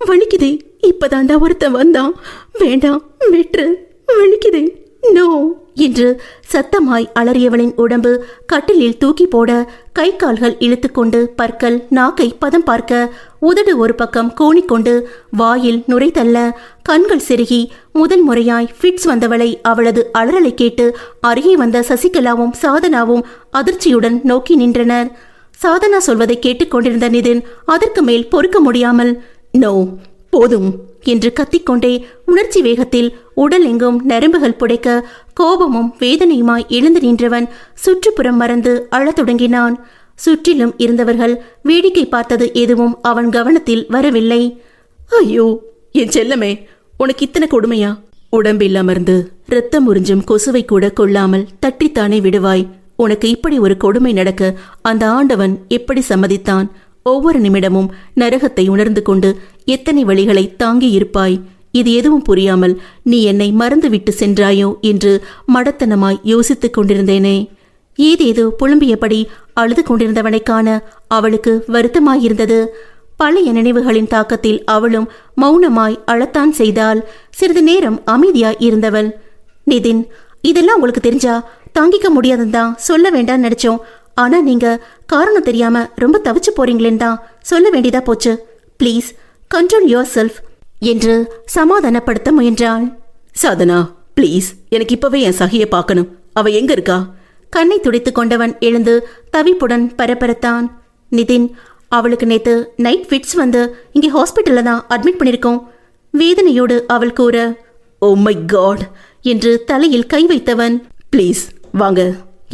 வலிக்குதே. இப்பதாண்டா ஒருத்தன் வந்தான். வேண்டாம் விட்டு, வலிக்குதே. நோ என்று சத்தமாய் அலறியவளின் உடம்பு கட்டிலில் தூக்கி போட கை கால்கள் இழுத்துக்கொண்டு பற்கள் நாக்கை பதம் பார்க்க உதடு ஒரு பக்கம் கோணிக்கொண்டு வாயில் நுரை தள்ள கண்கள் செருகி முதல் முறையாய் ஃபிட்ஸ் வந்தவளை அவளது அலறலை கேட்டு அருகே வந்த சசிகலாவும் சாதனாவும் அதிர்ச்சியுடன் நோக்கி நின்றனர். சாதனா சொல்வதை கேட்டுக்கொண்டிருந்த நிதின் அதற்கு மேல் பொறுக்க முடியாமல் நோ போதும் என்று கத்திக்கொண்டே உணர்ச்சி வேகத்தில் உடல் எங்கும் நரம்புகள் புடைக்க கோபமும் வேதனையுமாய் எழுந்து நின்றவன் சுற்றுப்புறம் மறந்து அழத் தொடங்கினான். சுற்றிலும் இருந்தவர்கள் வேடிக்கை பார்த்தது எதுவும் அவன் கவனத்தில் வரவில்லை. ஐயோ என் செல்லமே, உனக்கு இத்தனை கொடுமையா? உடம்பில் அமர்ந்து இரத்தம் உறிஞ்சும் கொசுவை கூட கொள்ளாமல் தட்டித்தானே விடுவாய். உனக்கு இப்படி ஒரு கொடுமை நடக்க அந்த ஆண்டவன் எப்படி சம்மதித்தான்? ஒவ்வொரு நிமிடமும் நரகத்தை உணர்ந்து கொண்டு எத்தனை வழிகளை தாங்கி இருப்பாய். இது எதுவும் புரியாமல் நீ என்னை மறந்துவிட்டு சென்றாயோ என்று மடத்தனமாய் யோசித்துக் கொண்டிருந்தேனே. ஏதேதோ புலம்பியபடி அழுது கொண்டிருந்தவனை காண அவளுக்கு வருத்தமாயிருந்தது. பழைய நினைவுகளின் தாக்கத்தில் அவளும் மௌனமாய் அழத்தான் செய்தாள். சிறிது நேரம் அமைதியாய் இருந்தவள், நிதின், இதெல்லாம் உங்களுக்கு தெரிஞ்சா தாங்கிக்க முடியாதுதான் சொல்ல வேண்டாம்னு நினைச்சோம். ஆனா நீங்க காரணம் தெரியாம ரொம்ப தவிச்சு போறீங்களேன்னு தான் சொல்ல வேண்டியதா போச்சு. ப்ளீஸ் கண்ட்ரோல் யுவர் செல்ஃப் என்று சமாதானப்படுத்த முயன்றாள். சாதனா ப்ளீஸ், எனக்கு இப்பவே என் சகியை பார்க்கணும். அவ எங்க இருக்கா? கண்ணை துடைத்து கொண்டவன் எழுந்து தவிப்புடன் பரபரத்தான். நிதின், அவளுக்கு நேத்து நைட் ஃபிட்ஸ் வந்து இங்கே ஹாஸ்பிட்டல்ல தான் அட்மிட் பண்ணிருக்கோம். வேதனையோடு அவள் கூற, ஓ மை காட் என்று தலையில் கை வைத்தவன், ப்ளீஸ் வாங்க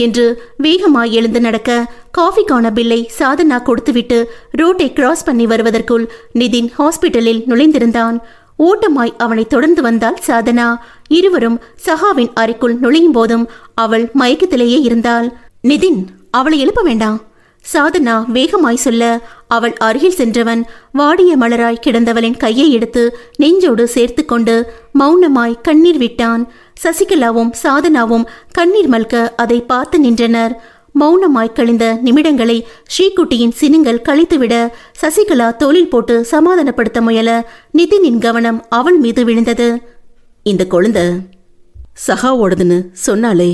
என்று வேகமாய் எழுந்து நடக்க காஃபிக்கான பில்லை சாதனா கொடுத்துவிட்டு ரோட்டை கிராஸ் பண்ணி வருவதற்குள் நிதின் ஹாஸ்பிட்டலில் நுழைந்திருந்தான். ஓட்டமாய் அவனை தொடர்ந்து வந்தாள் சாதனா. இருவரும் சஹாவின் அறைக்குள் நுழையும் போதும் அவள் மயக்கத்திலேயே இருந்தாள். நிதின், அவளை எழுப்ப வேண்டாம் சாதனா வேகமாய் சொல்ல, அவள் அருகில் சென்றவன் வாடிய மலராய் கிடந்தவளின் கையை எடுத்து நெஞ்சோடு சேர்த்து கொண்டு மௌனமாய் கண்ணீர் விட்டான். சசிகலாவும் சாதனாவும் கண்ணீர் மல்க அதை பார்த்து நின்றனர். மௌனமாய் கழிந்த நிமிடங்களை ஸ்ரீகுட்டியின் சினுங்கள் கழித்துவிட சசிகலா தோளில் போட்டு சமாதானப்படுத்த முயல நிதினின் கவனம் அவள் மீது விழுந்தது. இந்த குழந்தை சஹாவோடதுன்னு சொன்னாலே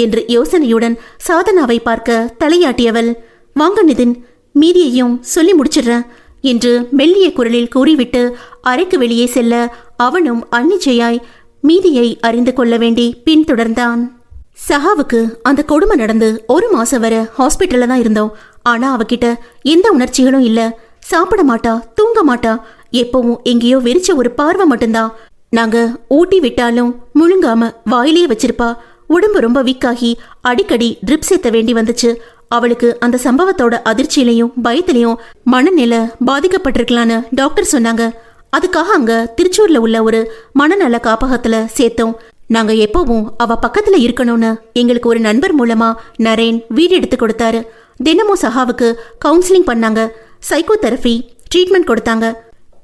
என்று யோசனையுடன் சாதனாவை பார்க்க தலையாட்டியவள், வாங்க நிதின், மீதியையும் சொல்லி முடிச்சிடுறேன் என்று மெல்லிய குரலில் கூறிவிட்டு அறைக்கு வெளியே செல்ல அவனும் அன்னிச்சையாய் மீதியை அறிந்து கொள்ள வேண்டி பின்தொடர்ந்தான். சஹாவுக்கு அந்த கொடுமை நடந்து 1 மாசம் வரை ஹாஸ்பிட்டல்ல தான் இருந்தோம். ஆனா அவகிட்ட எந்த உணர்ச்சிகளும் இல்ல. சாப்பிட மாட்டா, தூங்க மாட்டா, எப்பவும் எங்கேயோ வெறிச்ச ஒரு பார்வை மட்டும்தான். நாங்க ஊட்டி விட்டாலும் முழுங்காம வாயிலேயே வச்சிருப்பா. உடம்பு ரொம்ப வீக்காகி அடிக்கடி ட்ரிப்ஸ் ஏத்த வேண்டி வந்துச்சு. அவளுக்கு அந்த சம்பவத்தோட அதிர்ச்சியிலையும் பயத்திலையும் மனநிலை பாதிக்கப்பட்டிருக்கலான்னு டாக்டர் சொன்னாங்க. அதுக்காக அங்க திருச்சூர்ல உள்ள ஒரு மனநல காப்பகத்துல சேர்த்தோம். நாங்க எப்பவும் அவ பக்கத்துல இருக்கணும்னு எங்களுக்கு ஒரு நண்பர் மூலமா நரேன் வீடு எடுத்து கொடுத்தாரு. தினமும் சஹாவுக்கு கவுன்சிலிங் பண்ணாங்க, சைக்கோ தெரபி ட்ரீட்மெண்ட் கொடுத்தாங்க.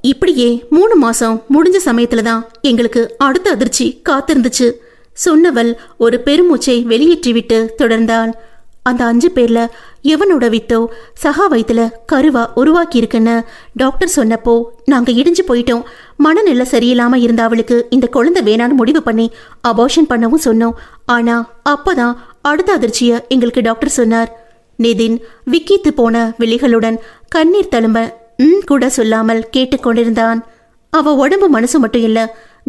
இப்படியே 3 மாசம் முடிஞ்ச சமயத்துல தான் எங்களுக்கு அடுத்த அதிர்ச்சி காத்திருந்துச்சு. சொன்னவள் ஒரு பெருமூச்சை வெளியேற்றிவிட்டு தொடர்ந்தாள். அந்த 5 பேர்ல எவனோட வித்தோ சஹா வயித்துல கருவா உருவாக்கி இருக்குன்னு டாக்டர் சொன்னப்போ நாங்க இடிஞ்சு போயிட்டோம். மனநிலை சரியில்லாம இருந்த அவளுக்கு இந்த குழந்தை வேணான்னு முடிவு பண்ணி அபார்ஷன் பண்ணவும் சொன்னோம். ஆனா அப்பதான் அடுத்த அதிர்ச்சிய எங்களுக்கு டாக்டர் சொன்னார். நிதின் விக்கித்து போன விழிகளுடன் கண்ணீர் தழும்ப கூட சொல்லாமல் கேட்டுக்கொண்டிருந்தான். அவ உடம்பு மனசு மட்டும் இல்ல,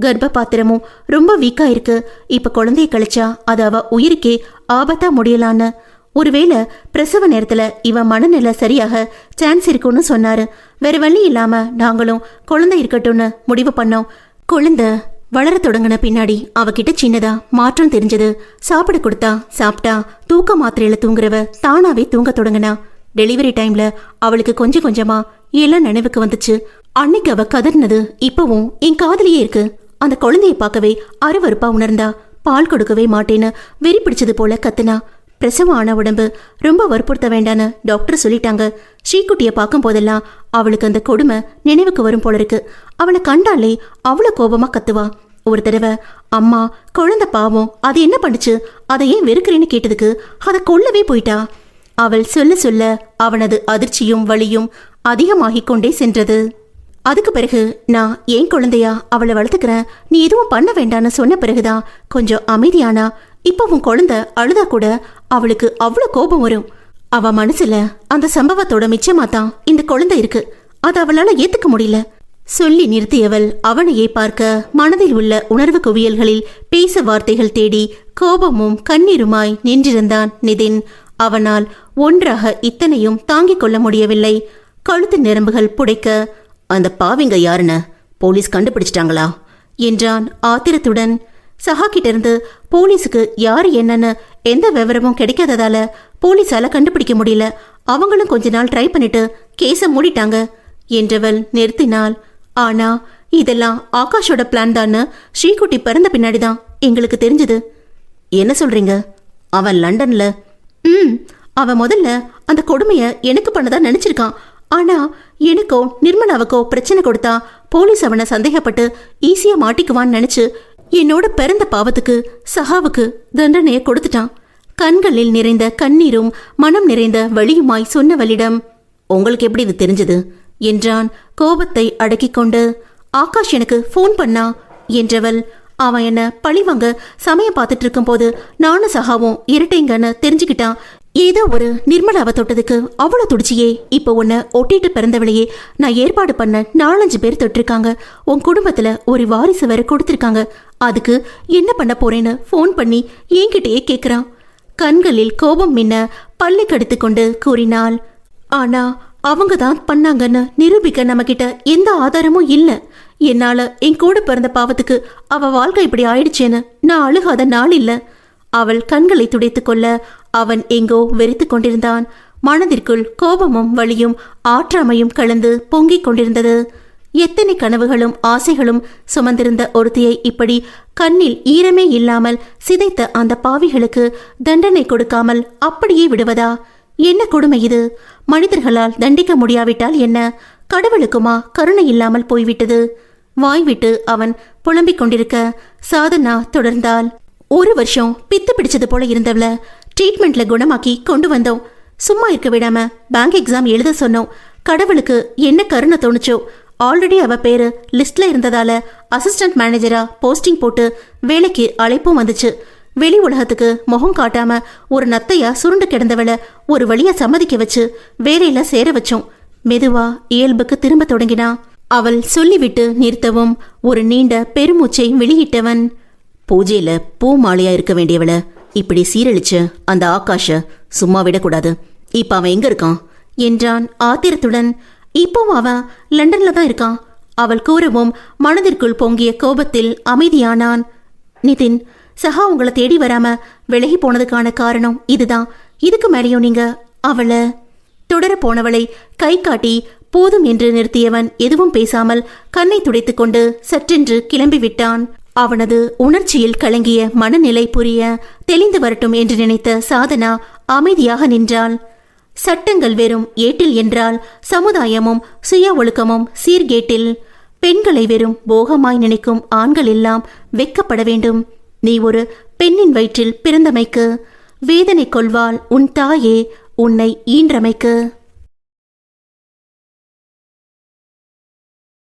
கர்ப்ப பாத்திரமும் ரொம்ப வீக்கா இருக்கு. இப்ப குழந்தைய கழிச்சா அது அவ உயிருக்கே ஆபத்தா முடியலான்னு. ஒருவேளை பிரசவ நேரத்துல இவன் மனநிலை சரியாக சான்ஸ் இருக்குன்னு சொன்னாரு. வேற வழி இல்லாம நாங்களும் குழந்தை இருக்கட்டும்னு முடிவு பண்ணோம். குழந்தை வளர தொடங்கின பின்னாடி அவகிட்ட சின்னதா மாற்றம் தெரிஞ்சது. சாப்பிட கொடுத்தா சாப்பிட்டா, தூக்க மாத்திரையில தூங்குறவ தானாவே தூங்க தொடங்கினா. டெலிவரி டைம்ல அவளுக்கு கொஞ்சம் கொஞ்சமா எல்லாம் நினைவுக்கு வந்துச்சு. அன்னைக்கு அவ கதறினது இப்பவும் என் காதலியே இருக்கு. அந்த குழந்தைய பார்க்கவே அருவருப்பா உணர்ந்தா. பால் கொடுக்கவே மாட்டேன்னு வெறி பிடிச்சது போல கத்துனா. பிரசவம் ஆன உடம்பு ரொம்ப வற்புறுத்த வேண்டான்னு டாக்டர் சொல்லிட்டாங்க. ஸ்ரீகுட்டியை பார்க்கும் போதெல்லாம் அவளுக்கு அந்த கொடுமை நினைவுக்கு வரும் போல இருக்கு. அவளை கண்டாலே அவ்வளோ கோபமா கத்துவா. ஒரு தடவை அம்மா குழந்தை பாவம் அது என்ன பண்ணுச்சு, அதை ஏன் வெறுக்கிறேன்னு கேட்டதுக்கு அதை கொல்லவே போயிட்டா. அவள் சொல்ல சொல்ல அவனது அதிர்ச்சியும் வலியும் அதிகமாகிக் கொண்டே சென்றது. அதுக்கு பிறகு நான் ஏன் குழந்தையா அவளை வளர்த்துக்கிறேன், நீ எதுவும் பண்ண வேண்டான்னு சொன்ன பிறகுதான் கொஞ்சம் அமைதியானா. இப்போ உன் குழந்தை அழுதா கூட அவளுக்கு அவ்வளோ கோபம் வரும். அவ மனசுல அந்த சம்பவத்தோட மிச்சமாதான் இந்த குழந்தை இருக்கு. அது அவளால ஏத்துக்க முடியல. சொல்லி நிறுத்தியவள் அவனையே பார்க்க மனதில் உள்ள உணர்வு குவியல்களில் பேச வார்த்தைகள் தேடி கோபமும் கண்ணீருமாய் நின்றிருந்தான் நிதின். அவனால் ஒன்றாக இத்தனையும் தாங்கிக் கொள்ள முடியவில்லை. கழுத்து நரம்புகள் புடைக்க, அந்த பாவிங்க யாருன்னு போலீஸ் கண்டுபிடிச்சிட்டாங்களா என்றான் ஆத்திரத்துடன். சஹா கிட்ட இருந்து போலீஸுக்கு யாரு என்னன்னு எந்த விவரமும் கிடைக்காததால போலீஸால கண்டுபிடிக்க முடியல. அவங்களும் கொஞ்ச நாள் ட்ரை பண்ணிட்டு கேஸை மூடிட்டாங்க என்றவள் நிறுத்தினாள். ஆனா இதெல்லாம் ஆகாஷோட பிளான் தான்னு ஸ்ரீகுட்டி பிறந்த பின்னாடிதான் எங்களுக்கு தெரிஞ்சது. என்ன சொல்றீங்க? அவன் லண்டன்ல? அவன் முதல்ல அந்த கொடுமைய எனக்கு பண்ணதா நினைச்சிருக்கான். ஆனா எனக்கோ நிர்மலாவுக்கோ பிரச்சனை கொடுத்தா போலீஸ் அவனை சந்தேகப்பட்டு ஈஸியா மாட்டிக்குவான்னு நினைச்சு என்னோட பிறந்த பாவத்துக்கு சஹாவுக்கு தண்டனையை கொடுத்துட்டான். கண்களில் நிறைந்த கண்ணீரும் மனம் நிறைந்த வலியுமாய் சொன்னவளிடம், உங்களுக்கு எப்படி இது தெரிஞ்சது என்றான் கோபத்தை அடக்கிக் கொண்டு. ஆகாஷ் எனக்கு ஃபோன் பண்ணா என்றவள். அவன் என்ன பழிவாங்க சமயம் பார்த்துட்டு இருக்கும் போது நானும் சஹாவும் இரட்டைங்கன்னு தெரிஞ்சுக்கிட்டான். ஏதோ ஒரு நிர்மலாவை தொட்டதுக்கு அவ்வளோ துடிச்சியே. இப்போ உன்னை ஒட்டிட்டு பிறந்தவளையே நான் ஏற்பாடு பண்ண 4-5 பேர் தொட்டிருக்காங்க. உன் குடும்பத்துல ஒரு வாரிசு வேற கொடுத்துருக்காங்க. அதுக்கு என்ன பண்ண போறேன்னு ஃபோன் பண்ணி என்கிட்டயே கேட்குறான். கண்களில் கோபம் மின்ன பல்லை கடித்து கொண்டு கூறினாள். ஆனா அவங்க தான் பண்ணாங்கன்னு நிரூபிக்க நம்ம கிட்ட எந்த ஆதாரமும் இல்லை. என்னால என் கூட பிறந்த பாவத்துக்கு அவ வாழ்க்கை இப்படி ஆயிடுச்சேன்னு நான் அழுகாத நாள் இல்லை. அவள் கண்களை துடைத்து கொள்ள அவன் எங்கோ வெறித்து கொண்டிருந்தான். மனதிற்குள் கோபமும் வலியும் ஆற்றாமையும் கலந்து பொங்கிக் கொண்டிருந்தது. எத்தனை கனவுகளும் ஆசைகளும் சுமந்திருந்த ஒருத்தியை இப்படி கண்ணில் ஈரமே இல்லாமல் சிதைத்த அந்த பாவிகளுக்கு தண்டனை கொடுக்காமல் அப்படியே விடுவதா? என்ன கொடுமை இது! மனிதர்களால் தண்டிக்க முடியாவிட்டால் என்ன, கடவுளுக்குமா கருணை இல்லாமல் போய்விட்டது? வாய்விட்டு அவன் புலம்பிக் கொண்டிருக்க சாதனா தொடர்ந்தாள். 1 வருஷம் பித்து பிடிச்சது போல இருந்தவள ட்ரீட்மெண்ட்ல குணமாக்கி கொண்டு வந்தோம். சும்மா இருக்க விடாம பேங்க் எக்ஸாம் எழுத சொன்னோம். கடவுளுக்கு என்ன கருணை தோணுச்சோ, ஆல்ரெடி அவ பேரு லிஸ்ட்ல இருந்ததால அசிஸ்டன்ட் மேனேஜரா போஸ்டிங் போட்டு வேலைக்கு அழைப்பும் வந்துச்சு. வெளி உலகத்துக்கு முகம் காட்டாம ஒரு நத்தையா சுருண்டு கிடந்தவள ஒரு வழியா சம்மதிக்க வச்சு வேலையில சேர வச்சோம். மெதுவா இயல்புக்கு திரும்ப தொடங்கினா. அவள் சொல்லிவிட்டு நிறுத்தவும் ஒரு நீண்ட பெருமூச்சை வெளியிட்டவன், பூஜையில பூ மாலையா இருக்க வேண்டியவள இப்படி சீரழிச்சு அந்த ஆகாஷ சும்மா விடக்கூடாது. இப்ப அவன் எங்க இருக்கான் என்றான் ஆத்திரத்துடன். இப்போவும் அவன் லண்டன்ல தான் இருக்கான். அவள் கூறவும் மனதிற்குள் பொங்கிய கோபத்தில் அமைதியானான். நிதின், சஹா உங்களை தேடி வராம விலகி போனதுக்கான காரணம் இதுதான். இதுக்கு மேலேயும் நீங்க அவளை தொடர போனவளை கை காட்டி போதும் என்று நிறுத்தியவன் எதுவும் பேசாமல் கண்ணை துடைத்துக் கொண்டு சற்றென்று கிளம்பிவிட்டான். அவனது உணர்ச்சியில் கலங்கிய மனநிலை புரிய தெளிந்து வரட்டும் என்று நினைத்த சாதனா அமைதியாக நின்றாள். சட்டங்கள் வெறும் ஏட்டில் என்றால் சமுதாயமும் சுய ஒழுக்கமும் சீர்கேட்டில். பெண்களை வெறும் போகமாய் நினைக்கும் ஆண்கள் எல்லாம் வெட்கப்பட வேண்டும். நீ ஒரு பெண்ணின் வயிற்றில் பிறந்தமைக்கு வேதனை கொள்வாள் உன் தாயே உன்னை ஈன்றமைக்கு.